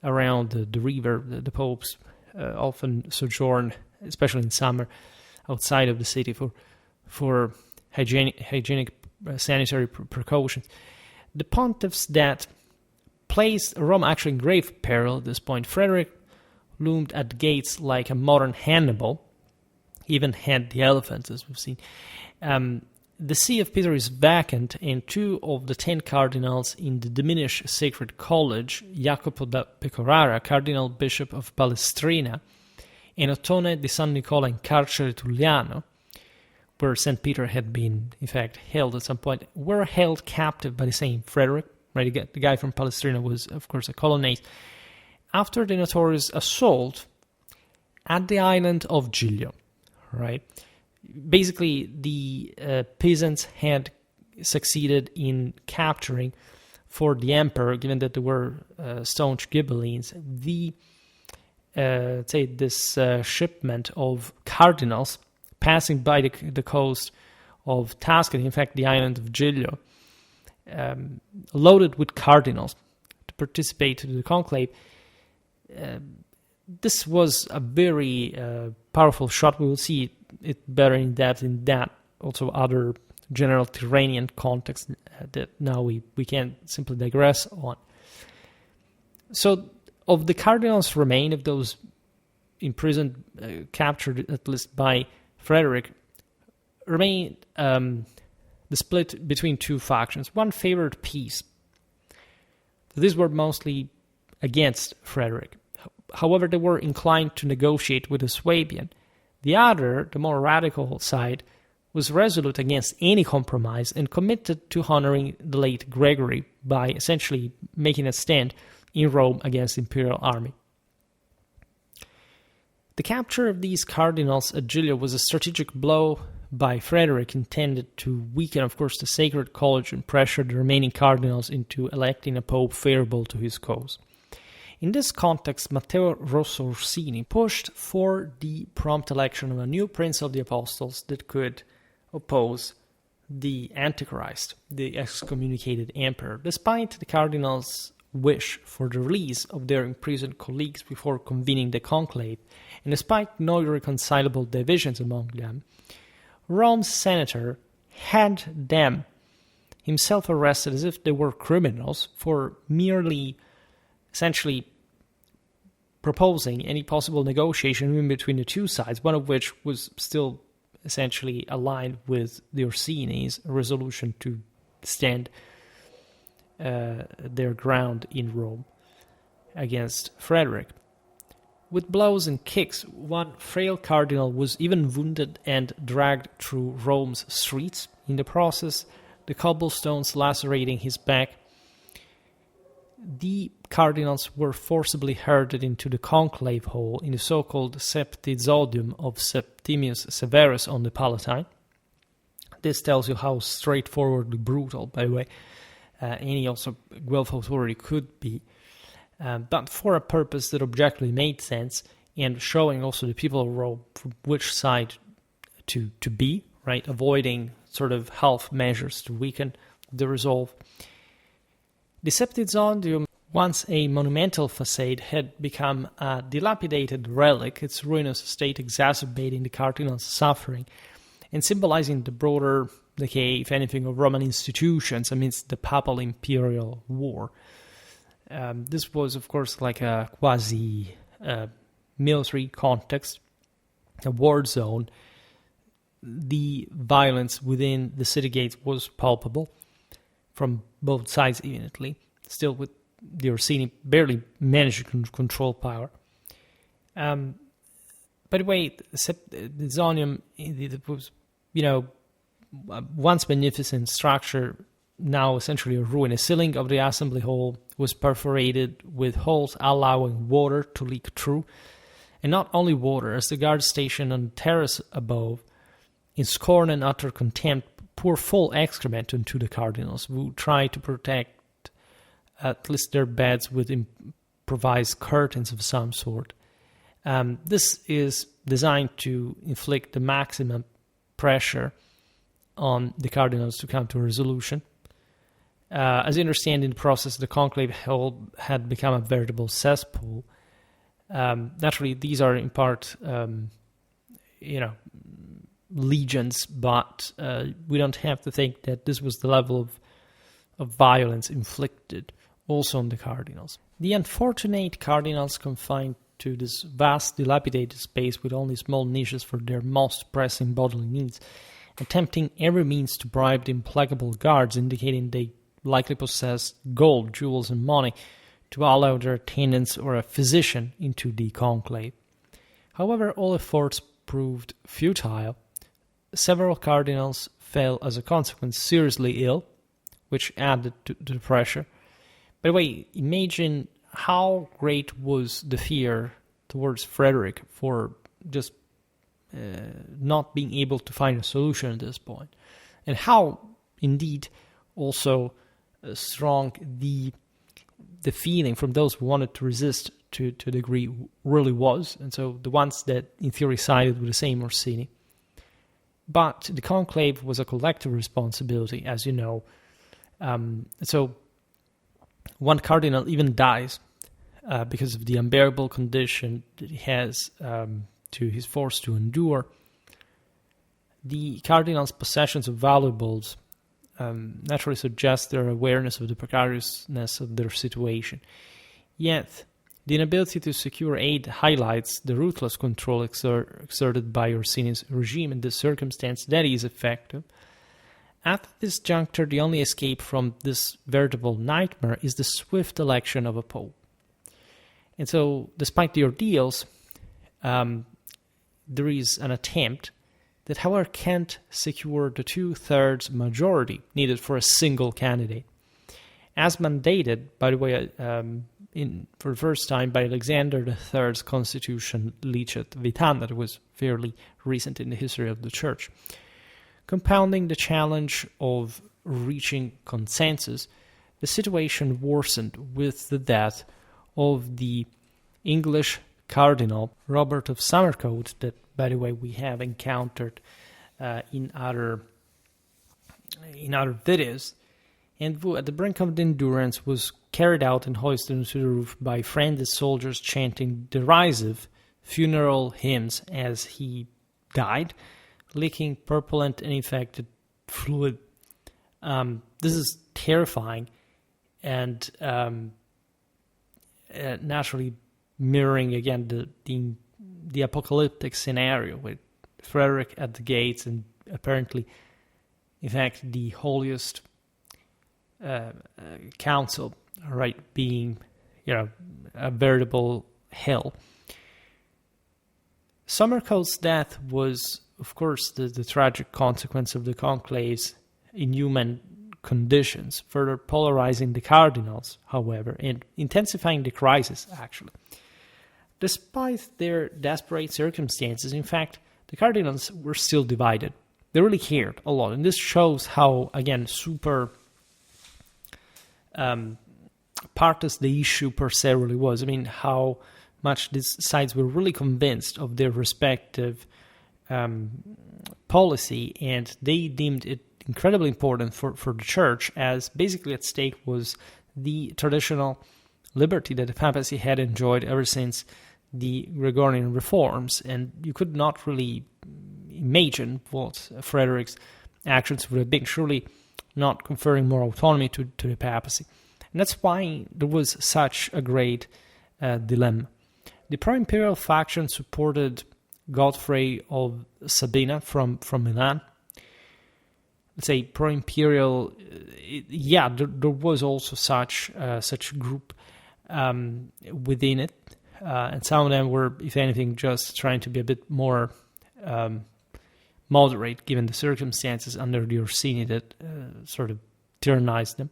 around the river. The popes often sojourned, especially in summer, outside of the city for hygienic sanitary precautions. The pontiffs that placed Rome actually in grave peril at this point. Frederick loomed at the gates like a modern Hannibal. Even had the elephants, as we've seen. The see of Peter is vacant, and 2 of the 10 cardinals in the diminished Sacred College, Jacopo da Pecorara, Cardinal Bishop of Palestrina, and Ottone di San Nicola in Carcere Tulliano, where St. Peter had been, in fact, held at some point, were held captive by the same Frederick. Right, the guy from Palestrina was, of course, a colonnade. After the notorious assault at the island of Giglio. Right, basically the peasants had succeeded in capturing for the emperor, given that they were staunch Ghibellines, this shipment of cardinals passing by the coast of Tuscany, in fact the island of Giglio, loaded with cardinals to participate in the conclave. This was a very powerful shot. We will see it better in depth in that. Also other general Tyrrhenian context that now we can't simply digress on. So of the cardinals remain, of those imprisoned, captured at least by Frederick, remained the split between 2 factions. One favored peace. These were mostly against Frederick. However, they were inclined to negotiate with the Swabian. The other, the more radical side, was resolute against any compromise and committed to honoring the late Gregory by essentially making a stand in Rome against the imperial army. The capture of these cardinals at Giglio was a strategic blow by Frederick intended to weaken, of course, the Sacred College and pressure the remaining cardinals into electing a pope favorable to his cause. In this context, Matteo Rosso Orsini pushed for the prompt election of a new Prince of the Apostles that could oppose the Antichrist, the excommunicated emperor, despite the cardinals' wish for the release of their imprisoned colleagues before convening the conclave, and despite no irreconcilable divisions among them. Rome's senator had them himself arrested as if they were criminals for merely essentially proposing any possible negotiation in between the two sides, one of which was still essentially aligned with the Orsini's resolution to stand their ground in Rome against Frederick. With blows and kicks, one frail cardinal was even wounded and dragged through Rome's streets. In the process, the cobblestones lacerating his back, the cardinals were forcibly herded into the conclave hall in the so-called Septizodium of Septimius Severus on the Palatine. This tells you how straightforwardly brutal, by the way, any also Guelph authority could be. But for a purpose that objectively made sense, and showing also the people of Rome from which side to be, right? Avoiding sort of half measures to weaken the resolve. The Septizodium, once a monumental facade, had become a dilapidated relic, its ruinous state exacerbating the cardinals' suffering and symbolizing the broader decay, if anything, of Roman institutions amidst the Papal Imperial War. This was, of course, like a quasi-military context, a war zone. The violence within the city gates was palpable from both sides evenly, still with the Orsini barely managed to control power. By the way, the Zonium, it was, once magnificent structure, now essentially a ruin. A ceiling of the assembly hall was perforated with holes allowing water to leak through. And not only water, as the guard station on the terrace above, in scorn and utter contempt, pour full excrement into the cardinals, who try to protect at least their beds with improvised curtains of some sort. This is designed to inflict the maximum pressure on the cardinals to come to a resolution. As you understand, in the process, the conclave hall had become a veritable cesspool. Naturally, these are in part, legions, but we don't have to think that this was the level of violence inflicted also on the cardinals. The unfortunate cardinals confined to this vast, dilapidated space with only small niches for their most pressing bodily needs, attempting every means to bribe the implacable guards, indicating they likely possessed gold, jewels, and money to allow their attendants or a physician into the conclave. However, all efforts proved futile. Several cardinals fell as a consequence seriously ill, which added to the pressure. By the way, imagine how great was the fear towards Frederick for just not being able to find a solution at this point, and how, indeed, also strong the feeling from those who wanted to resist to a degree really was, and so the ones that in theory sided with the same Orsini. But the conclave was a collective responsibility, as you know. So one cardinal even dies because of the unbearable condition that he has he's forced to endure. The cardinal's possessions of valuables naturally suggest their awareness of the precariousness of their situation. Yet, the inability to secure aid highlights the ruthless control exerted by Orsini's regime in this circumstance that is effective. At this juncture, the only escape from this veritable nightmare is the swift election of a pope. And so, despite the ordeals, there is an attempt that, however, can't secure the 2/3 majority needed for a single candidate. As mandated, by the way, for the first time by Alexander III's constitution Licet Vitam, that was fairly recent in the history of the Church. Compounding the challenge of reaching consensus, the situation worsened with the death of the English Cardinal Robert of Somercote, that, by the way, we have encountered in other videos, and who, at the brink of the Endurance, was carried out and hoisted into the roof by friendly soldiers chanting derisive funeral hymns as he died, leaking purulent and infected fluid. This is terrifying, and naturally mirroring again the apocalyptic scenario with Frederick at the gates, and apparently, in fact, the holiest council, right, being, a veritable hell. Somercote's death was, of course, the tragic consequence of the conclave's inhuman conditions, further polarizing the cardinals, however, and intensifying the crisis, actually. Despite their desperate circumstances, in fact, the cardinals were still divided. They really cared a lot, and this shows how, again, super partus the issue per se really was. I mean, how much these sides were really convinced of their respective policy, and they deemed it incredibly important for the Church, as basically at stake was the traditional liberty that the papacy had enjoyed ever since the Gregorian reforms, and you could not really imagine what Frederick's actions would have been, surely not conferring more autonomy to the papacy. And that's why there was such a great dilemma. The pro-imperial faction supported Godfrey of Sabina from Milan. Let's say pro-imperial, there was also such group within it, and some of them were, if anything, just trying to be a bit more moderate given the circumstances under the Orsini that sort of tyrannized them.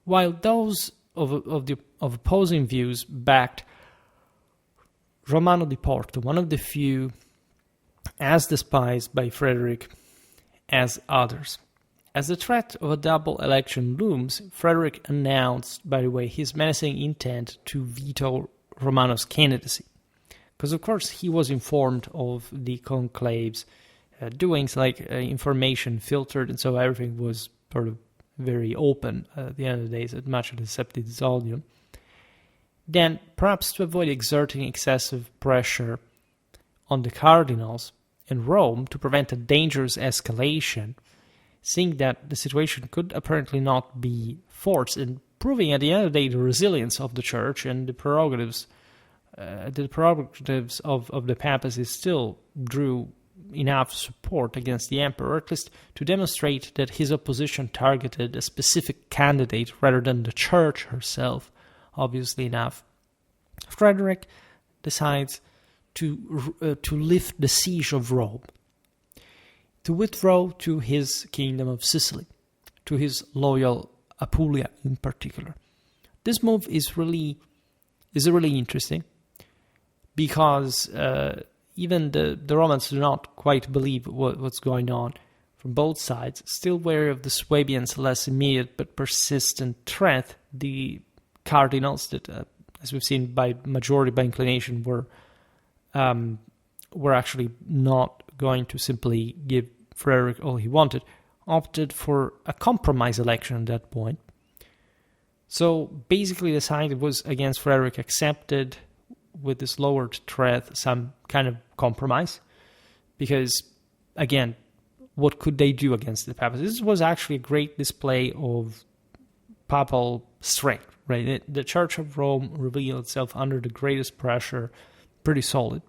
While those of opposing views backed Romano di Porto, one of the few as despised by Frederick as others. As the threat of a double election looms, Frederick announced, by the way, his menacing intent to veto Romano's candidacy. Because, of course, he was informed of the conclave's doings, like information filtered, and so everything was sort of very open at the end of the day, as much as the Septidis Audium. Then, perhaps to avoid exerting excessive pressure on the cardinals in Rome to prevent a dangerous escalation, seeing that the situation could apparently not be forced, and proving at the end of the day the resilience of the Church and the prerogatives of the papacy still drew enough support against the emperor, or at least to demonstrate that his opposition targeted a specific candidate rather than the Church herself. Obviously enough, Frederick decides to lift the siege of Rome, to withdraw to his kingdom of Sicily, to his loyal Apulia in particular. This move is really interesting, because even the Romans do not quite believe what's going on from both sides, still wary of the Swabians' less immediate but persistent threat. The cardinals that, as we've seen, by majority, by inclination, were actually not going to simply give Frederick all he wanted, opted for a compromise election at that point. So basically the side that was against Frederick accepted, with this lowered threat, some kind of compromise, because, again, what could they do against the papacy? This was actually a great display of papal strength, right? The Church of Rome revealed itself under the greatest pressure, pretty solid.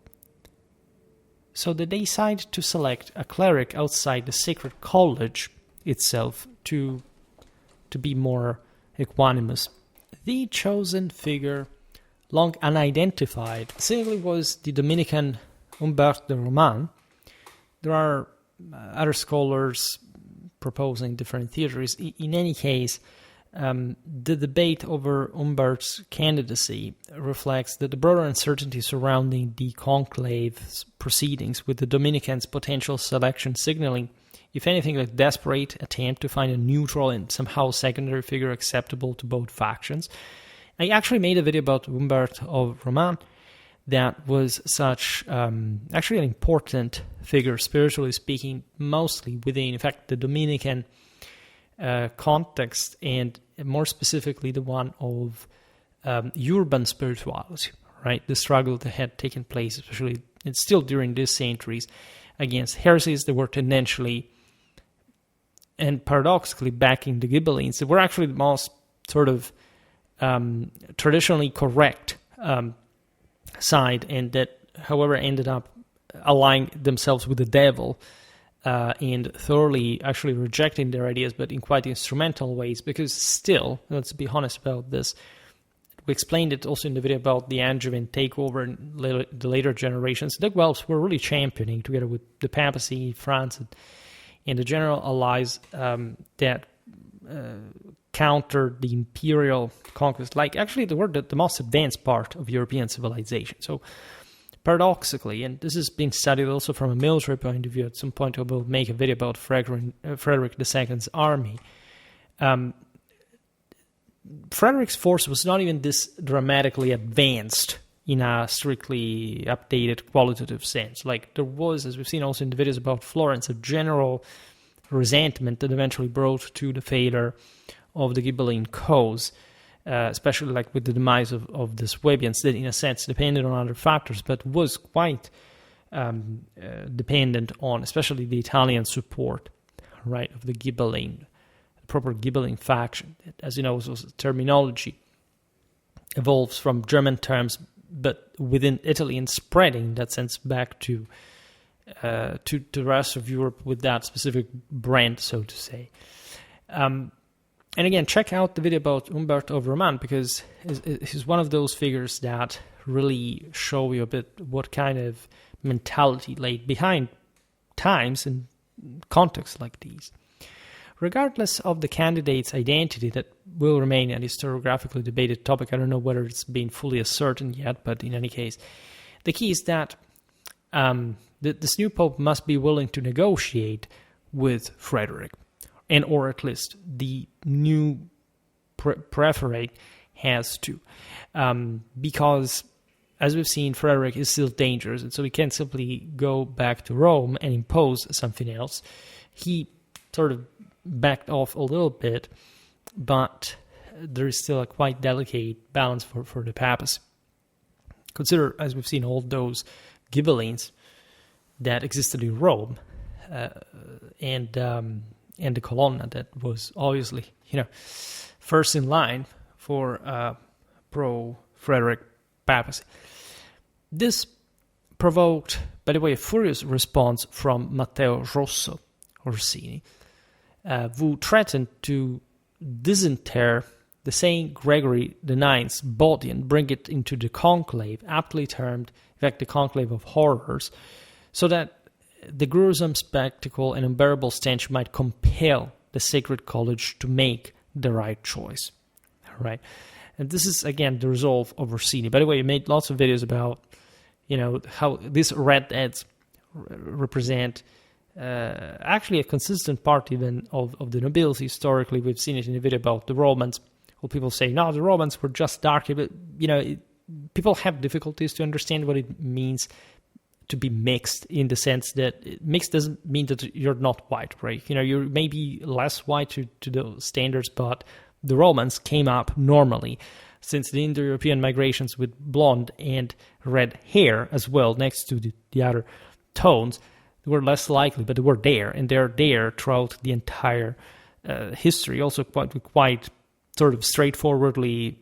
So they decide to select a cleric outside the sacred college itself to be more equanimous. The chosen figure, long unidentified, seemingly was the Dominican Humbert de Roman. There are other scholars proposing different theories. In any case, the debate over Umbert's candidacy reflects that the broader uncertainty surrounding the Conclave's proceedings, with the Dominicans' potential selection signaling, if anything, a desperate attempt to find a neutral and somehow secondary figure acceptable to both factions. I actually made a video about Umbert of Roman that was such actually an important figure, spiritually speaking, mostly within, in fact, the Dominican context, and more specifically the one of urban spirituality, right? The struggle that had taken place, especially and still during these centuries, against heresies that were tendentially and paradoxically backing the Ghibellines. They were actually the most sort of traditionally correct side, and that, however, ended up allying themselves with the devil and thoroughly actually rejecting their ideas, but in quite instrumental ways, because still, let's be honest about this, we explained it also in the video about the Angevin takeover in the later generations. The Guelphs were really championing, together with the Papacy, France, and the general allies that countered the imperial conquest. Like, actually, they were the most advanced part of European civilization. So, paradoxically, and this is being studied also from a military point of view, at some point I will make a video about Frederick II's army. Frederick's force was not even this dramatically advanced in a strictly updated qualitative sense. Like, there was, as we've seen also in the videos about Florence, a general resentment that eventually brought to the failure of the Ghibelline cause, especially like with the demise of the Swabians, that in a sense depended on other factors, but was quite dependent on especially the Italian support, right, of the Ghibelline, the proper Ghibelline faction. As you know, terminology evolves from German terms, but within Italy, and spreading in that sense back to the rest of Europe with that specific brand, so to say. And again, check out the video about Umbert of Roman, because he's one of those figures that really show you a bit what kind of mentality lay behind times and contexts like these. Regardless of the candidate's identity, that will remain a historiographically debated topic. I don't know whether it's been fully ascertained yet, but in any case, the key is that this new pope must be willing to negotiate with Frederick, and or at least the new preferate has to, because, as we've seen, Frederick is still dangerous, and so he can't simply go back to Rome and impose something else. He sort of backed off a little bit, but there is still a quite delicate balance for the papacy. Consider, as we've seen, all those Ghibellines that existed in Rome, and the Colonna that was obviously, first in line for pro-Frederick papacy. This provoked, by the way, a furious response from Matteo Rosso Orsini, who threatened to disinter the Saint Gregory IX's body and bring it into the conclave, aptly termed, in fact, the conclave of horrors, so that the gruesome spectacle and unbearable stench might compel the sacred college to make the right choice. All right, and this is again the resolve of Orsini. By the way, he made lots of videos about, how these red heads represent actually a consistent part even of the nobility. Historically, we've seen it in a video about the Romans. Well, people say, no, the Romans were just darker, but people have difficulties to understand what it means to be mixed, in the sense that mixed doesn't mean that you're not white, right? You're maybe less white to those standards, but the Romans came up normally, since the Indo-European migrations with blonde and red hair as well, next to the other tones, they were less likely, but they were there, and they're there throughout the entire history, also quite sort of straightforwardly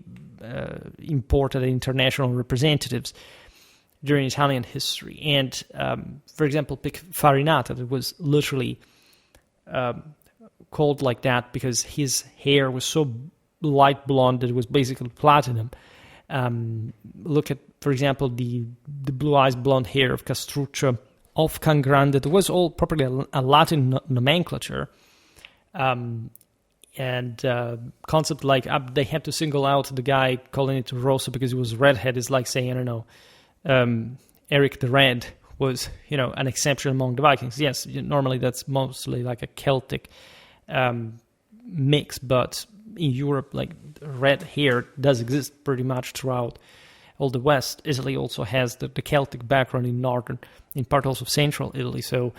imported international representatives during Italian history. And, for example, pick Farinata, that was literally called like that because his hair was so light blonde that it was basically platinum. Look at, for example, the blue eyes blonde hair of Castruccio, of Cangrande. That was all properly a Latin nomenclature. And concept like they had to single out the guy calling it Rosso because he was redhead is like saying, I don't know, Eric the Red was, an exception among the Vikings. Yes, normally that's mostly like a Celtic mix, but in Europe, like red hair does exist pretty much throughout all the West. Italy also has the Celtic background in northern, in part also of central Italy. So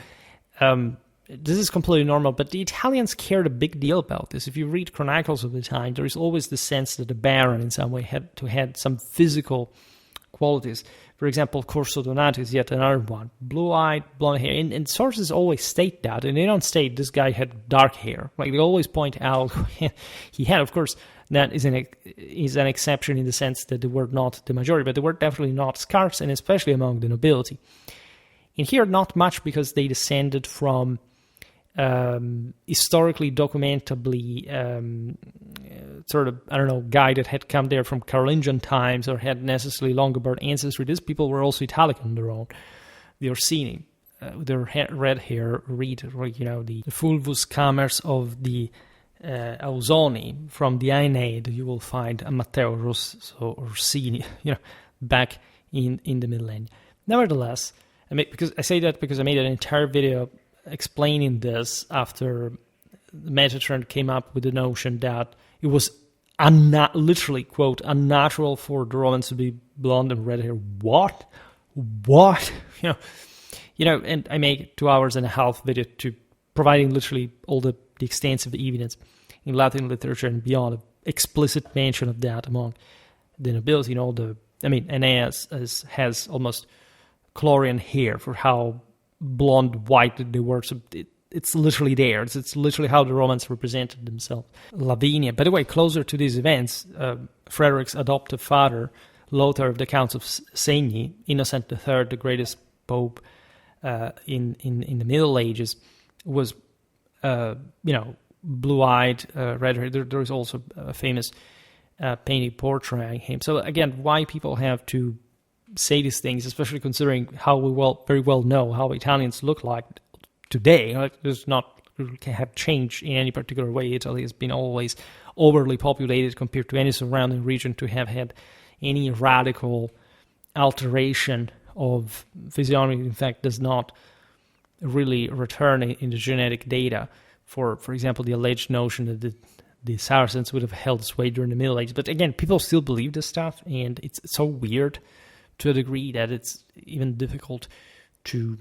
this is completely normal, but the Italians cared a big deal about this. If you read chronicles of the time, there is always the sense that the baron in some way had to have some physical qualities. For example, Corso Donato is yet another one. Blue-eyed, blonde hair. And sources always state that, and they don't state this guy had dark hair. Like, they always point out he had, of course, that is an exception in the sense that they were not the majority, but they were definitely not scarce, and especially among the nobility. In here, not much because they descended from historically documentably guy that had come there from Carolingian times or had necessarily Longobarд ancestry. These people were also Italic on their own. The Orsini, their red hair, read, the fulvus camers of the Ausoni from the Aeneid. You will find a Matteo Orsini, back in the millennium. Nevertheless, because I say that because I made an entire video explaining this after Metatron came up with the notion that it was literally, quote, unnatural for the Romans to be blonde and red hair. What? And I make 2 hours and a half video to providing literally all the extensive evidence in Latin literature and beyond, explicit mention of that among the nobility and all Aeneas has almost Chlorian hair for how blonde white they were. So it's literally there. It's literally how the Romans represented themselves. Lavinia, by the way, closer to these events, Frederick's adoptive father, Lothar of the Counts of Segni, Innocent III, the greatest pope in the Middle Ages, was blue-eyed, red hair. There is also a famous painting portraying him. So again, why people have to say these things, especially considering how we very well know how Italians look like today. It does not have changed in any particular way. Italy has been always overly populated compared to any surrounding region to have had any radical alteration of physiognomy. In fact, does not really return in the genetic data. For example, the alleged notion that the Saracens would have held sway during the Middle Ages. But again, people still believe this stuff, and it's so weird to a degree that it's even difficult to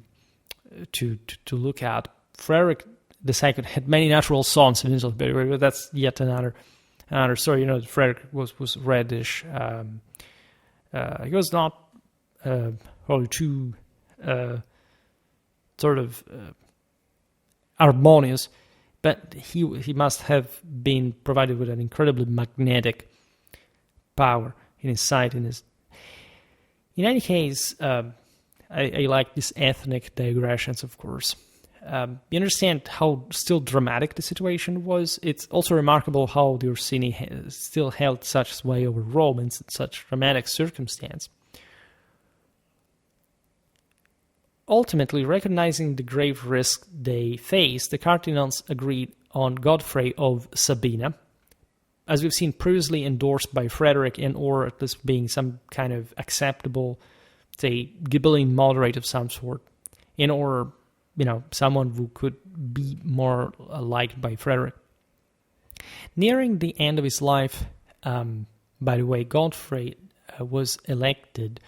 look at. Frederick II had many natural sons in Italy, but that's yet another story. Frederick was reddish. He was not probably too harmonious, but he must have been provided with an incredibly magnetic power in his sight, In any case, I like these ethnic digressions, of course. You understand how still dramatic the situation was. It's also remarkable how the Orsini still held such sway over Rome in such dramatic circumstance. Ultimately, recognizing the grave risk they faced, the Cardinals agreed on Godfrey of Sabina, as we've seen previously endorsed by Frederick, and or at least being some kind of acceptable, say, Ghibelline moderate of some sort, and or someone who could be more liked by Frederick. Nearing the end of his life, by the way, Godfrey was elected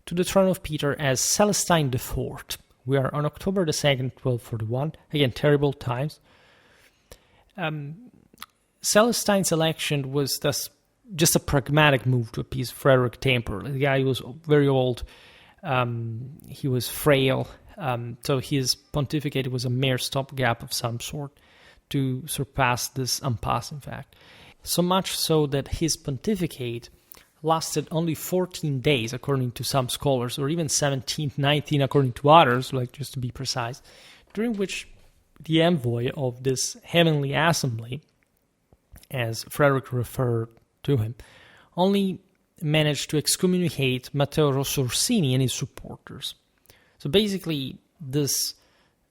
to the throne of Peter as Celestine IV. We are on October the 2nd, 1241. Again, terrible times. Celestine's election was thus just a pragmatic move to appease Frederick Temper. The guy was very old. He was frail. So his pontificate was a mere stopgap of some sort to surpass this impasse, in fact. So much so that his pontificate lasted only 14 days, according to some scholars, or even 17, 19, according to others, like just to be precise, during which the envoy of this heavenly assembly, as Frederick referred to him, only managed to excommunicate Matteo Orsini and his supporters. So basically, this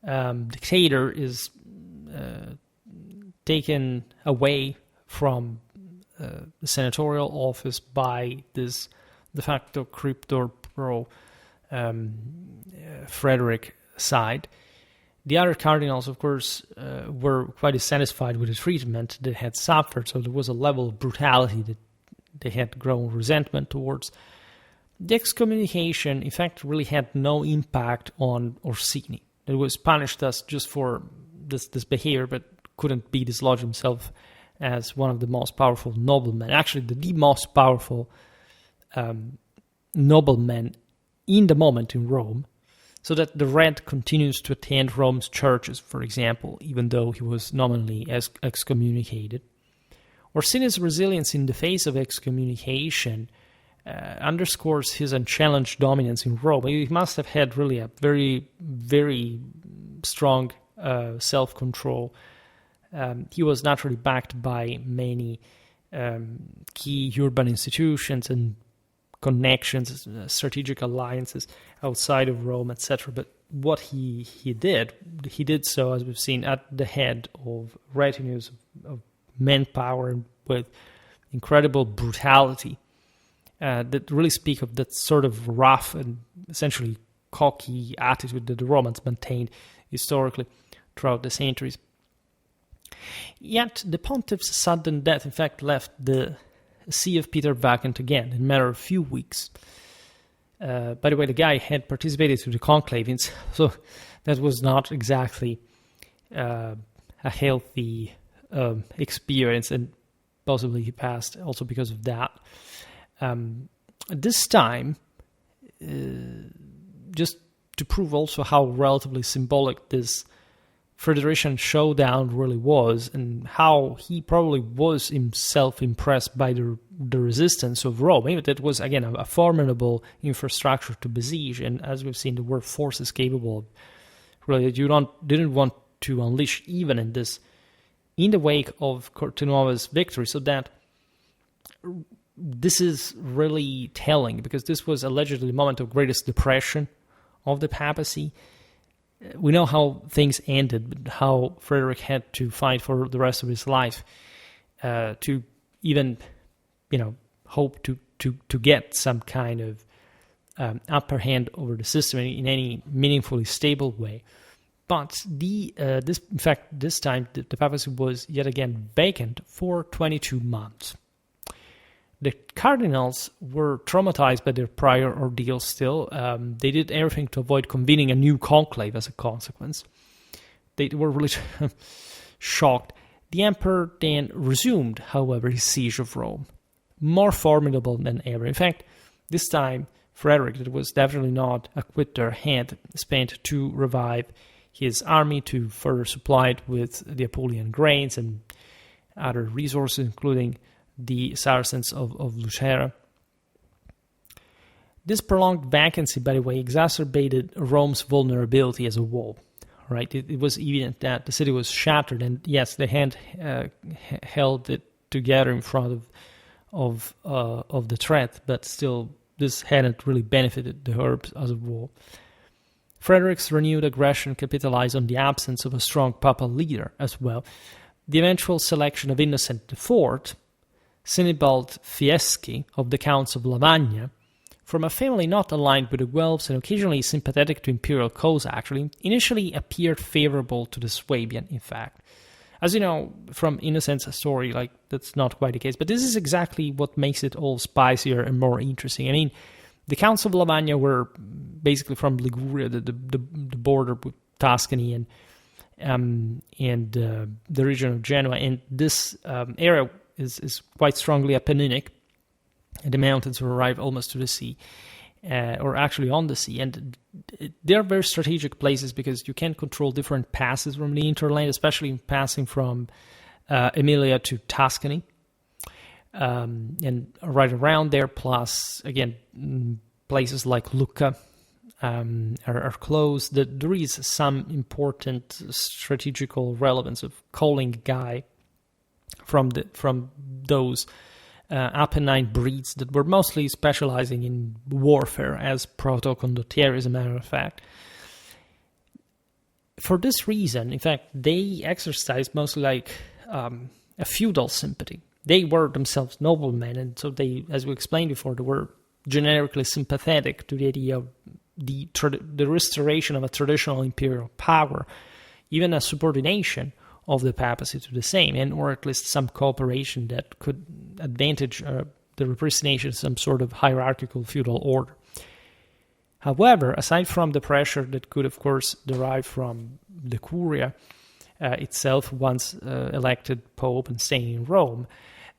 dictator is taken away from the senatorial office by this de facto cryptor pro Frederick side. The other cardinals, of course, were quite dissatisfied with the treatment they had suffered, so there was a level of brutality that they had grown resentment towards. The excommunication, in fact, really had no impact on Orsini. He was punished thus just for this behavior, but couldn't be dislodged himself as one of the most powerful noblemen. Actually, the most powerful nobleman in the moment in Rome, so that the Red continues to attend Rome's churches, for example, even though he was nominally excommunicated. Orsini's resilience in the face of excommunication underscores his unchallenged dominance in Rome. He must have had really a very, very strong self-control. He was naturally backed by many key urban institutions and connections, strategic alliances outside of Rome, etc. But what he did so, as we've seen, at the head of retinues of manpower with incredible brutality that really speak of that sort of rough and essentially cocky attitude that the Romans maintained historically throughout the centuries. Yet the pontiff's sudden death, in fact, left the See of Peter vacant again in a matter of a few weeks. By the way, the guy had participated to the conclave, so that was not exactly a healthy experience, and possibly he passed also because of that. This time, just to prove also how relatively symbolic this Frederican showdown really was, and how he probably was himself impressed by the resistance of Rome. Maybe that was, again, a formidable infrastructure to besiege, and as we've seen, there were forces capable of really that you didn't want to unleash even in the wake of Cortenuova's victory. So that this is really telling, because this was allegedly the moment of greatest depression of the papacy. We know how things ended, but how Frederick had to fight for the rest of his life to even, hope to get some kind of upper hand over the system in any meaningfully stable way. But this time the papacy was yet again vacant for 22 months. The cardinals were traumatized by their prior ordeal still. They did everything to avoid convening a new conclave as a consequence. They were really shocked. The emperor then resumed, however, his siege of Rome, more formidable than ever. In fact, this time, Frederick, that was definitely not a quitter, had spent to revive his army, to further supply it with the Apulian grains and other resources, including the Saracens of Lucera. This prolonged vacancy, by the way, exacerbated Rome's vulnerability as a whole. Right? It was evident that the city was shattered, and yes, they had held it together in front of the threat, but still, this hadn't really benefited the Urbs as a whole. Frederick's renewed aggression capitalized on the absence of a strong papal leader as well. The eventual selection of Innocent IV, Sinibald Fieschi of the Counts of Lavagna, from a family not aligned with the Guelphs and occasionally sympathetic to imperial cause, actually, initially appeared favorable to the Swabian, in fact. As you know, from Innocent's story, that's not quite the case, but this is exactly what makes it all spicier and more interesting. I mean, the Counts of Lavagna were basically from Liguria, the border with Tuscany and the region of Genoa, and this area is quite strongly Apenninic, and the mountains arrive almost to the sea, or actually on the sea, and they're very strategic places because you can control different passes from the hinterland, especially passing from Emilia to Tuscany, and right around there, plus, again, places like Lucca are close. There is some important strategical relevance of calling a guy from those Apennine breeds that were mostly specializing in warfare as proto-condottieri, as a matter of fact. For this reason, in fact, they exercised mostly a feudal sympathy. They were themselves noblemen, and so they, as we explained before, they were generically sympathetic to the idea of the restoration of a traditional imperial power, even a subordination of the papacy to the same, and or at least some cooperation that could advantage the repristination of some sort of hierarchical feudal order. However, aside from the pressure that could, of course, derive from the Curia itself, once elected pope and staying in Rome,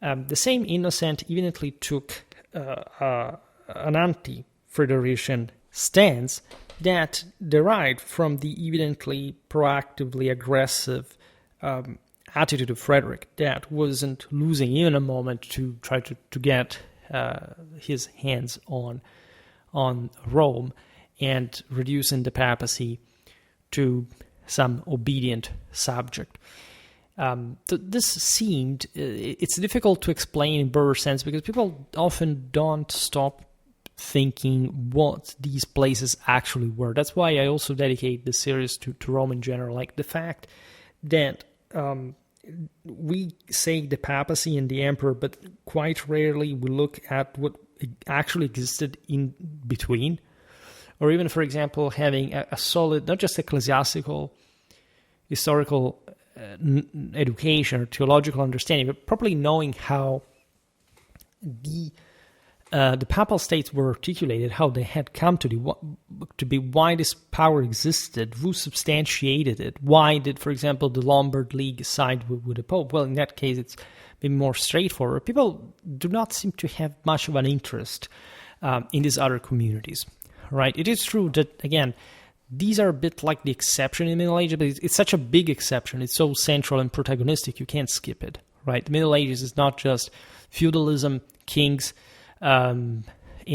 the same Innocent evidently took an anti-Frederican stance that derived from the evidently proactively aggressive attitude of Frederick, that wasn't losing even a moment to try to get his hands on Rome and reducing the papacy to some obedient subject. This seemed, it's difficult to explain in broader sense because people often don't stop thinking what these places actually were. That's why I also dedicate the series to Rome in general. Like the fact that we say the papacy and the emperor, but quite rarely we look at what actually existed in between. Or even, for example, having a solid, not just ecclesiastical, historical education or theological understanding, but properly knowing how the papal states were articulated, how they had come to be, why this power existed, who substantiated it, why did, for example, the Lombard League side with the Pope? Well, in that case, it's been more straightforward. People do not seem to have much of an interest in these other communities, right? It is true that, again, these are a bit like the exception in the Middle Ages, but it's such a big exception. It's so central and protagonistic, you can't skip it, right? The Middle Ages is not just feudalism, kings, and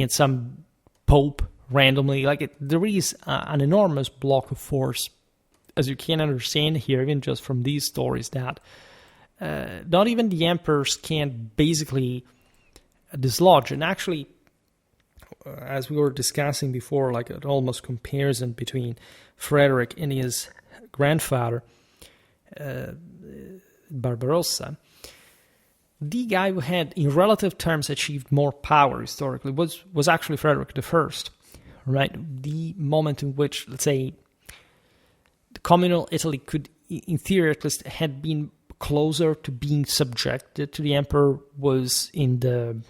some pope randomly. There is an enormous block of force, as you can understand here, even just from these stories, that not even the emperors can basically dislodge. And actually, as we were discussing before, like an almost comparison between Frederick and his grandfather, Barbarossa, the guy who had, in relative terms, achieved more power historically was actually Frederick I, right? The moment in which, let's say, the communal Italy could, in theory at least, had been closer to being subjected to the emperor was in the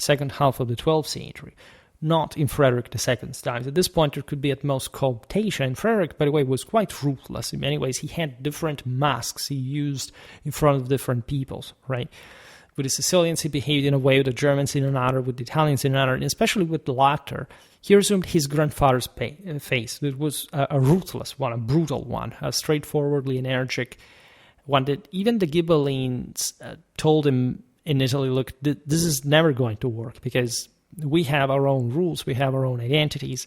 second half of the 12th century, not in Frederick II's times. At this point, there could be at most cooptation. And Frederick, by the way, was quite ruthless. In many ways, he had different masks he used in front of different peoples, right? With the Sicilians, he behaved in a way, with the Germans in another, with the Italians in another, and especially with the latter, he assumed his grandfather's face. It was a ruthless one, a brutal one, a straightforwardly energetic one that even the Ghibellines told him in Italy, look, this is never going to work because we have our own rules, we have our own identities.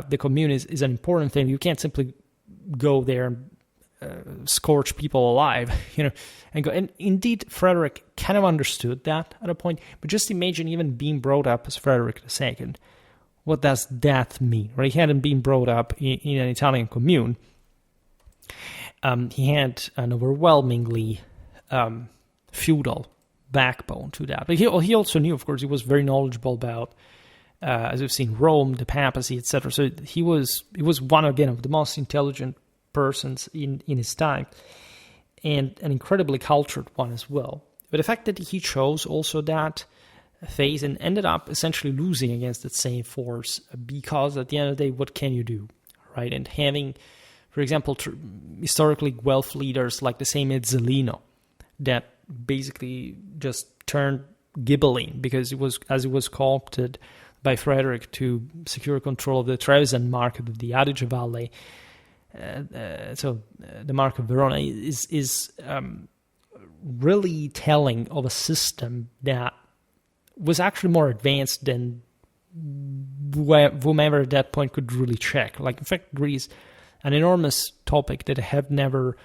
The commune is an important thing. You can't simply go there and scorch people alive, and go. And indeed, Frederick kind of understood that at a point. But just imagine even being brought up as Frederick II. What does that mean? Right? He hadn't been brought up in an Italian commune. He had an overwhelmingly feudal backbone to that. But he also knew, of course, he was very knowledgeable about, as we've seen, Rome, the papacy, etc. So he was one, again, of the most intelligent persons in his time, and an incredibly cultured one as well. But the fact that he chose also that phase and ended up essentially losing against that same force, because at the end of the day, what can you do, right? And having, for example, historically wealth leaders like the same Ezzelino, that basically just turned Ghibelline because it was co-opted by Frederick to secure control of the Trevisan market of the Adige Valley. So the market of Verona is really telling of a system that was actually more advanced than whomever at that point could really check. Like, in fact, there is an enormous topic that I have never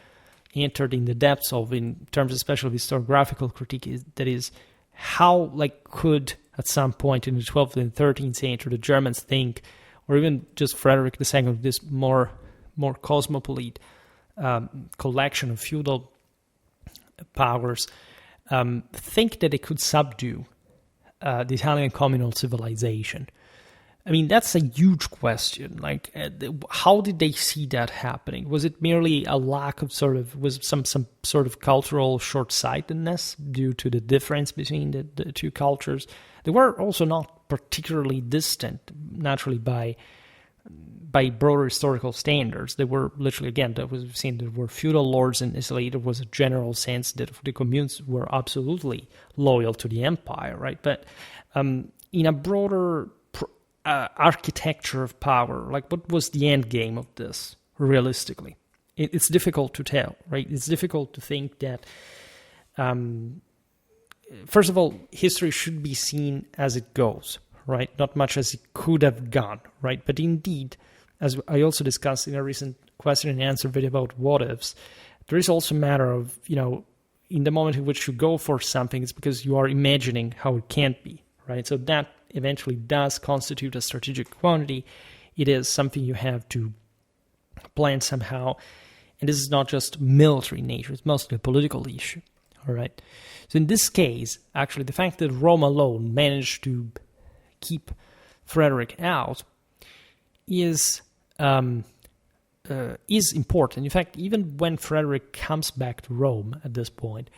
entered in the depths of, in terms especially of historiographical critique, that is how, could at some point in the 12th and 13th century the Germans think, or even just Frederick II, this more cosmopolite collection of feudal powers think that they could subdue the Italian communal civilization. I mean, that's a huge question. Like, how did they see that happening? Was it merely a lack of was some sort of cultural short-sightedness due to the difference between the two cultures? They were also not particularly distant, naturally, by broader historical standards. They were literally, again, that was seen, there were feudal lords in Italy. There was a general sense that the communes were absolutely loyal to the empire, right? But in a broader architecture of power, like, what was the end game of this realistically? It's difficult to tell, right? It's difficult to think that first of all, history should be seen as it goes, right? Not much as it could have gone, right? But indeed, as I also discussed in a recent question and answer video about what ifs, there is also a matter of, in the moment in which you go for something, it's because you are imagining how it can't be, right? So that eventually does constitute a strategic quantity. It is something you have to plan somehow. And this is not just military nature, it's mostly a political issue, all right? So in this case, actually, the fact that Rome alone managed to keep Frederick out is important. In fact, even when Frederick comes back to Rome at this point,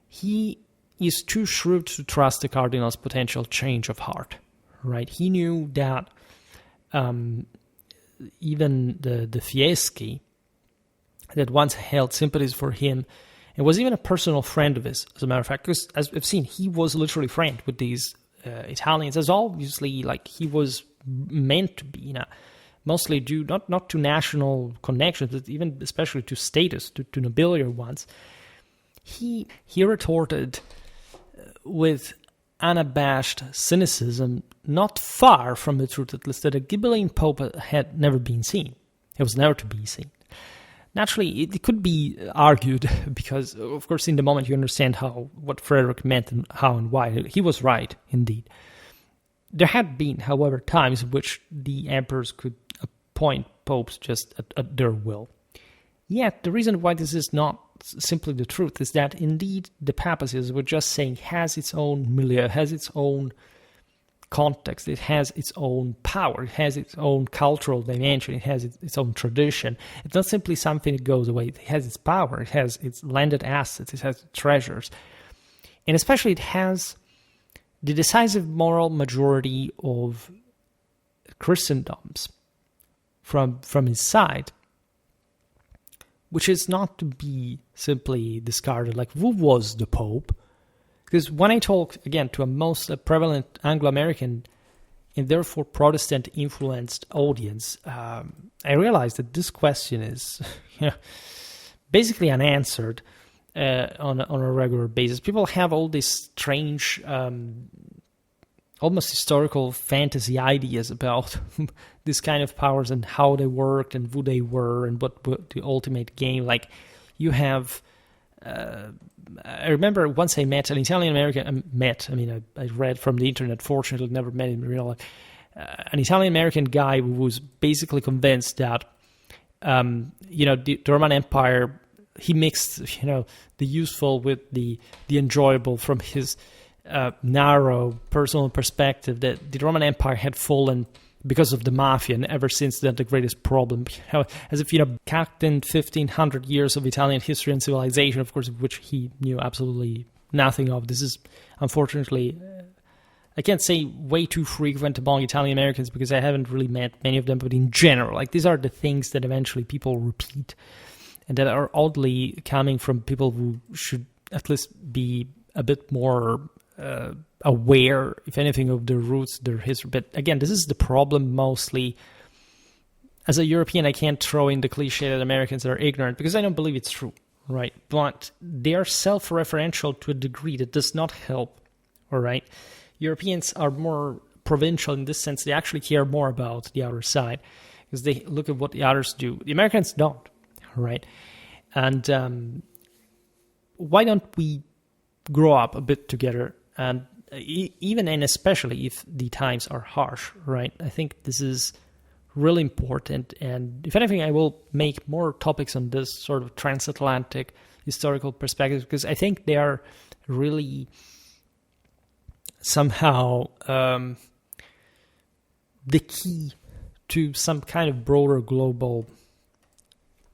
he is too shrewd to trust the cardinal's potential change of heart, right? He knew that even the Fieschi, that once held sympathies for him, and was even a personal friend of his, as a matter of fact, because as we've seen, he was literally friend with these Italians, as obviously like he was meant to be, mostly due not to national connections, but even especially to status, to nobiliary ones. He retorted with unabashed cynicism, not far from the truth, at least, that a Ghibelline Pope had never been seen. It was never to be seen. Naturally, it could be argued, because, of course, in the moment you understand what Frederick meant and how and why. He was right, indeed. There had been, however, times in which the emperors could appoint popes just at their will. Yet, the reason why this is not simply the truth is that, indeed, the papacy, as we're just saying, has its own milieu, has its own context, it has its own power, it has its own cultural dimension, it has its own tradition. It's not simply something that goes away. It has its power, it has its landed assets, it has treasures. And especially it has the decisive moral majority of Christendoms from his side, which is not to be simply discarded like, who was the Pope? Because when I talk, again, to a most prevalent Anglo-American and therefore Protestant-influenced audience, I realize that this question is basically unanswered on a regular basis. People have all these strange, almost historical fantasy ideas about this kind of powers and how they worked and who they were and what the ultimate game. Like, you have... I remember once I met an Italian-American, I read from the internet, fortunately never met him in real life, an Italian-American guy who was basically convinced that, the Roman Empire, he mixed, the useful with the enjoyable from his narrow personal perspective, that the Roman Empire had fallen because of the mafia, and ever since then, the greatest problem. As if, Captain 1,500 years of Italian history and civilization, of course, of which he knew absolutely nothing of. This is, unfortunately, I can't say way too frequent among Italian Americans, because I haven't really met many of them, but in general, like, these are the things that eventually people repeat, and that are oddly coming from people who should at least be a bit more aware, if anything, of their roots, their history. But again, this is the problem mostly. As a European, I can't throw in the cliche that Americans are ignorant, because I don't believe it's true, right? But they are self-referential to a degree that does not help, all right? Europeans are more provincial in this sense. They actually care more about the outer side, because they look at what the others do. The Americans don't, all right? And why don't we grow up a bit together, and even and especially if the times are harsh, right? I think this is really important. And if anything, I will make more topics on this sort of transatlantic historical perspective, because I think they are really somehow the key to some kind of broader global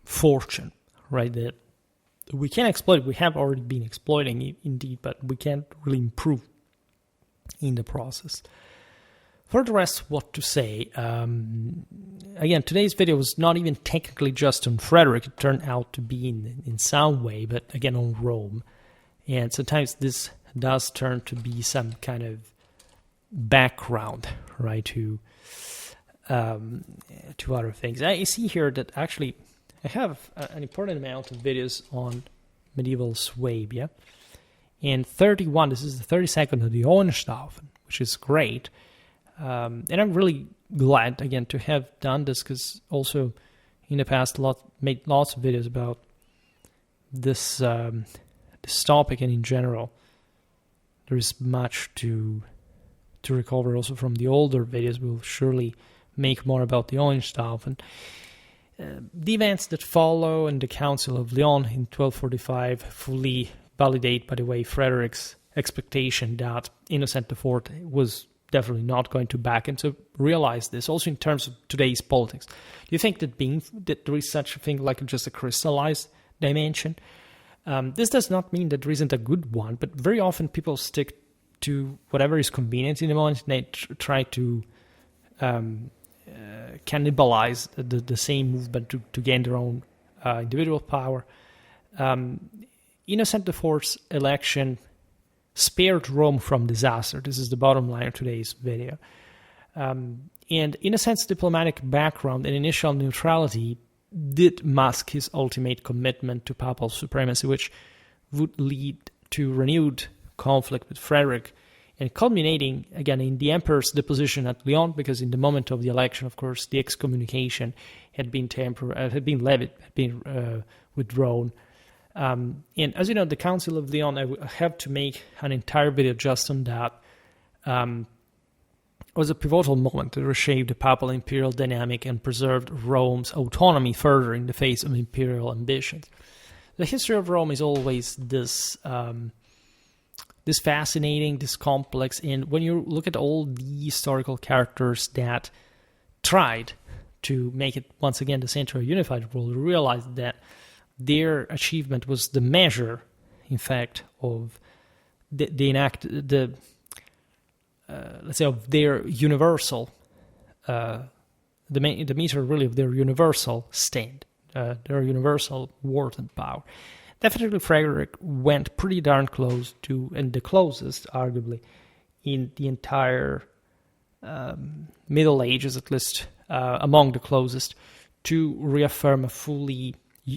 fortune, right? That we can exploit. We have already been exploiting it, indeed, but we can't really improve in the process. For the rest, what to say? Again, today's video was not even technically just on Frederick. It turned out to be in some way, but again on Rome. And sometimes this does turn to be some kind of background, right, to other things. I see here that actually I have an important amount of videos on medieval Swabia. And 31, this is the 32nd of the Hohenstaufen, which is great. And I'm really glad, again, to have done this, because also in the past made lots of videos about this topic, and in general there is much to recover also from the older videos. We'll surely make more about the Hohenstaufen. The events that follow in the Council of Lyon in 1245 fully validate, by the way, Frederick's expectation that Innocent IV was definitely not going to back him. So realize this also in terms of today's politics. Do you think that there is such a thing like just a crystallized dimension? This does not mean that there isn't a good one, but very often people stick to whatever is convenient in the moment, and they try to cannibalize the same movement to gain their own individual power. Innocent IV's election spared Rome from disaster. This is the bottom line of today's video. And Innocent's diplomatic background and initial neutrality did mask his ultimate commitment to papal supremacy, which would lead to renewed conflict with Frederick, and culminating again in the emperor's deposition at Lyon, because in the moment of the election, of course, the excommunication had been withdrawn. And as you know, the Council of Lyon, I have to make an entire video just on that, was a pivotal moment that reshaped the papal imperial dynamic and preserved Rome's autonomy further in the face of imperial ambitions. The history of Rome is always this fascinating, this complex, and when you look at all the historical characters that tried to make it once again the center of a unified world, you realize that their achievement was the measure, in fact, of let's say of their universal, the meter really of their universal stand, their universal worth and power. Definitely Frederick went pretty darn close to, and the closest, arguably, in the entire Middle Ages, at least among the closest, to reaffirm a fully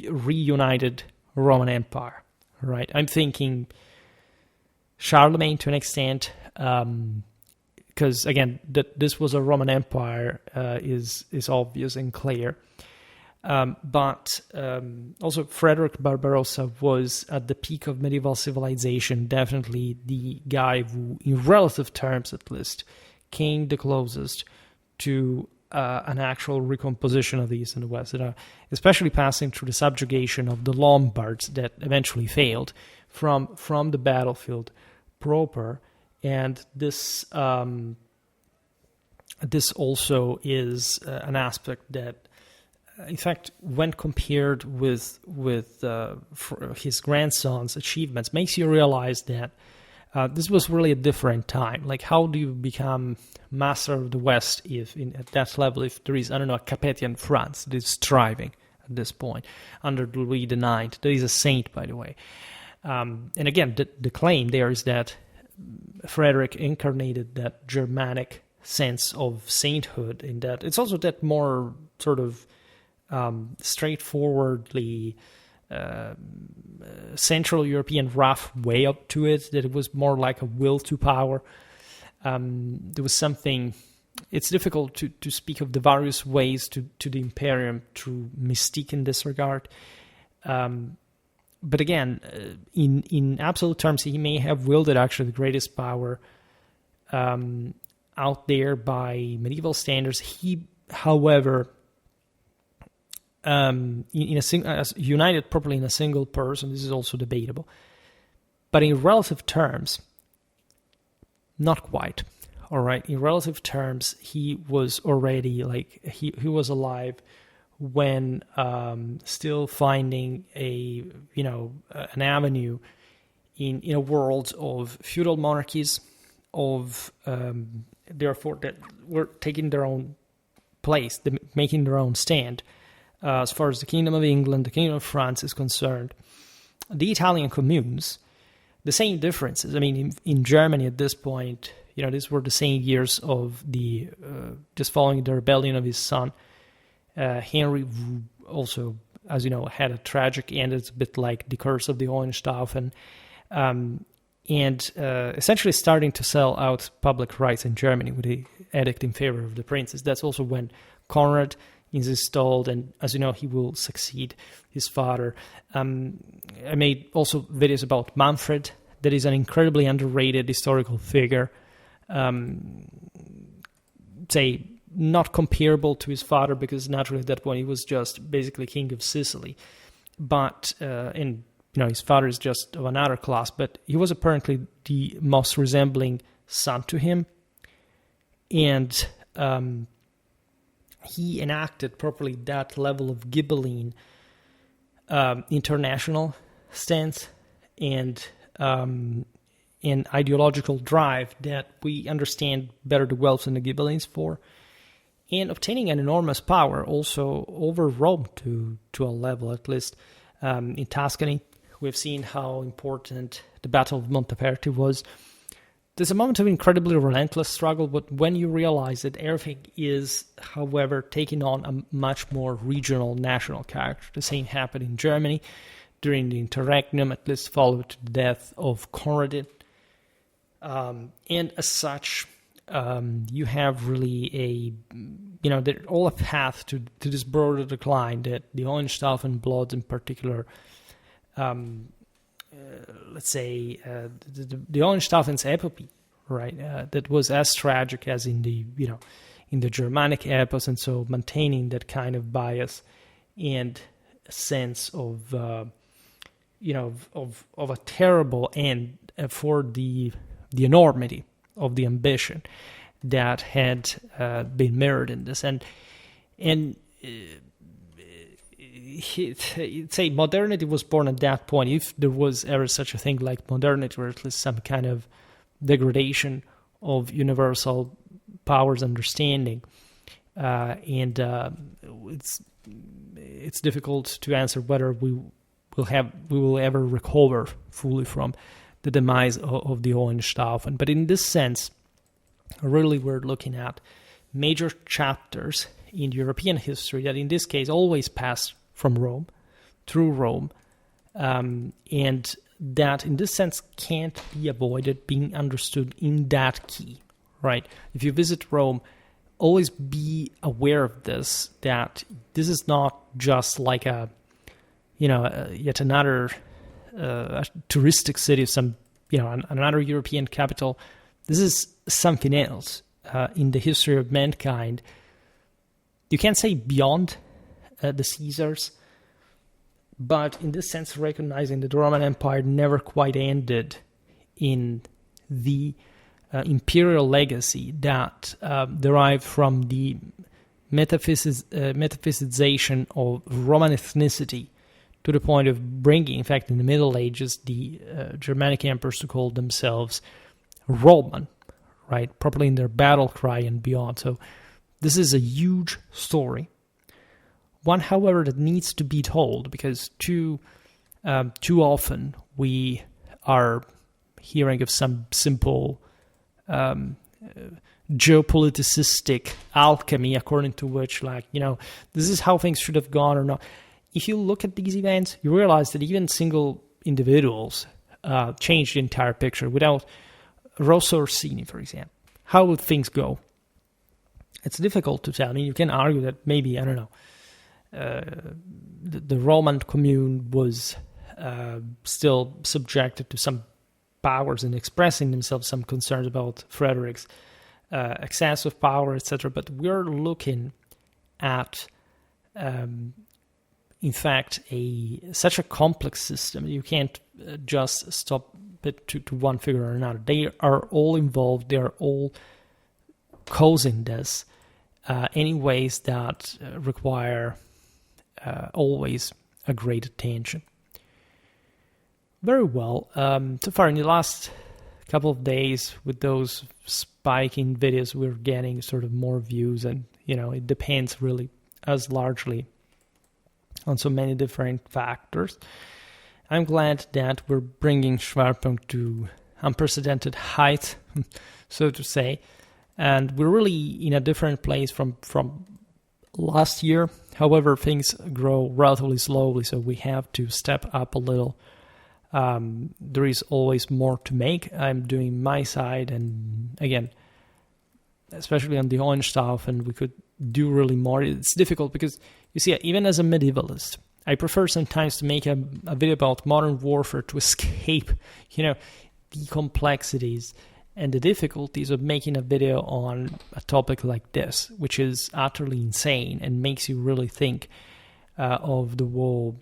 reunited Roman Empire, right? I'm thinking Charlemagne to an extent, because again, that this was a Roman Empire is obvious and clear. But also Frederick Barbarossa was at the peak of medieval civilization, definitely the guy who, in relative terms at least, came the closest to an actual recomposition of the East and the West, especially passing through the subjugation of the Lombards that eventually failed from the battlefield proper. And this also is an aspect that, in fact, when compared with his grandson's achievements, makes you realize that this was really a different time. Like, how do you become master of the West at that level, if there is, I don't know, a Capetian France that is thriving at this point under Louis IX, that is a saint, by the way. And again, the claim there is that Frederick incarnated that Germanic sense of sainthood, in that it's also that more sort of straightforwardly Central European rough way up to it, that it was more like a will to power. There was something, it's difficult to speak of the various ways to the Imperium through mystique in this regard. But again, in absolute terms, he may have wielded actually the greatest power out there by medieval standards. He however, united properly in a single person, this is also debatable. But in relative terms, not quite. All right, in relative terms, he was already he was alive when still finding an avenue in a world of feudal monarchies, of therefore that were taking their own place, making their own stand. As far as the Kingdom of England, the Kingdom of France is concerned, the Italian communes, the same differences. I mean, in Germany at this point, these were the same years of the just following the rebellion of his son. Henry also, as you know, had a tragic end. It's a bit like the curse of the Hohenstaufen, and essentially starting to sell out public rights in Germany with the edict in favor of the princes. That's also when Conrad is installed, and as you know, he will succeed his father. I made also videos about Manfred. That is an incredibly underrated historical figure. Say not comparable to his father, because naturally at that point he was just basically king of Sicily, but his father is just of another class. But he was apparently the most resembling son to him, and he enacted properly that level of Ghibelline international stance and ideological drive that we understand better the Guelphs and the Ghibellines for, and obtaining an enormous power also over Rome to a level, at least in Tuscany. We've seen how important the Battle of Monteperti was. There's a moment of incredibly relentless struggle, but when you realize that everything is, however, taking on a much more regional, national character. The same happened in Germany during the Interregnum, at least followed to the death of Conradin. And as such, you have really all a path to this broader decline that the Hohenstaufen bloods in particular, let's say, the Hohenstaufen's epopee, right? That was as tragic as in the Germanic epos, and so maintaining that kind of bias and a sense of a terrible end for the enormity of the ambition that had been mirrored in this, and say modernity was born at that point, if there was ever such a thing like modernity, or at least some kind of degradation of universal powers understanding, and it's difficult to answer whether we will ever recover fully from the demise of the Hohenstaufen. But in this sense, really we're looking at major chapters in European history that in this case always passed from Rome, through Rome, and that in this sense can't be avoided being understood in that key, right? If you visit Rome, always be aware of this, that this is not just like yet another touristic city, another European capital. This is something else in the history of mankind. You can't say beyond the Caesars, but in this sense recognizing that the Roman Empire never quite ended in the imperial legacy that derived from the metaphysicization of Roman ethnicity, to the point of bringing, in fact, in the Middle Ages, the Germanic emperors to call themselves Roman, right? Properly in their battle cry and beyond. So this is a huge story. One, however, that needs to be told, because too often we are hearing of some simple geopoliticistic alchemy, according to which, this is how things should have gone or not. If you look at these events, you realize that even single individuals change the entire picture. Without Rosso Orsini, for example, how would things go? It's difficult to tell. I mean, you can argue that maybe, I don't know, the Roman commune was still subjected to some powers and expressing themselves some concerns about Frederick's excess of power, etc. But we're looking at in fact such a complex system. You can't just stop it to one figure or another. They are all involved. They are all causing this in ways that require always a great attention. Very well. So far in the last couple of days, with those spiking videos, we're getting sort of more views, and it depends really as largely on so many different factors. I'm glad that we're bringing Schwerpunkt to unprecedented height, so to say, and we're really in a different place from last year. However, things grow relatively slowly, so we have to step up a little. There is always more to make. I'm doing my side, and again, especially on the orange stuff, and we could do really more. It's difficult because, you see, even as a medievalist, I prefer sometimes to make a video about modern warfare to escape, the complexities and the difficulties of making a video on a topic like this, which is utterly insane and makes you really think of the whole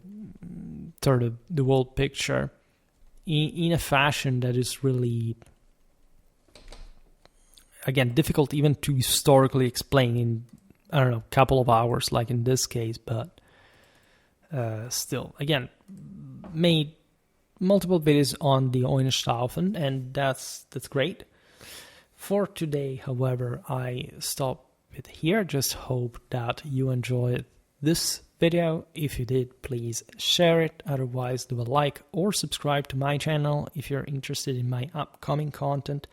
picture in a fashion that is really, again, difficult even to historically explain in, a couple of hours, like in this case, but still, again, made multiple videos on the Hohenstaufen, and that's great. For today, however, I stop it here. Just hope that you enjoyed this video. If you did, please share it. Otherwise, do a like or subscribe to my channel if you're interested in my upcoming content.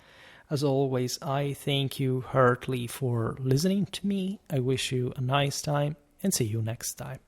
As always, I thank you heartily for listening to me. I wish you a nice time and see you next time.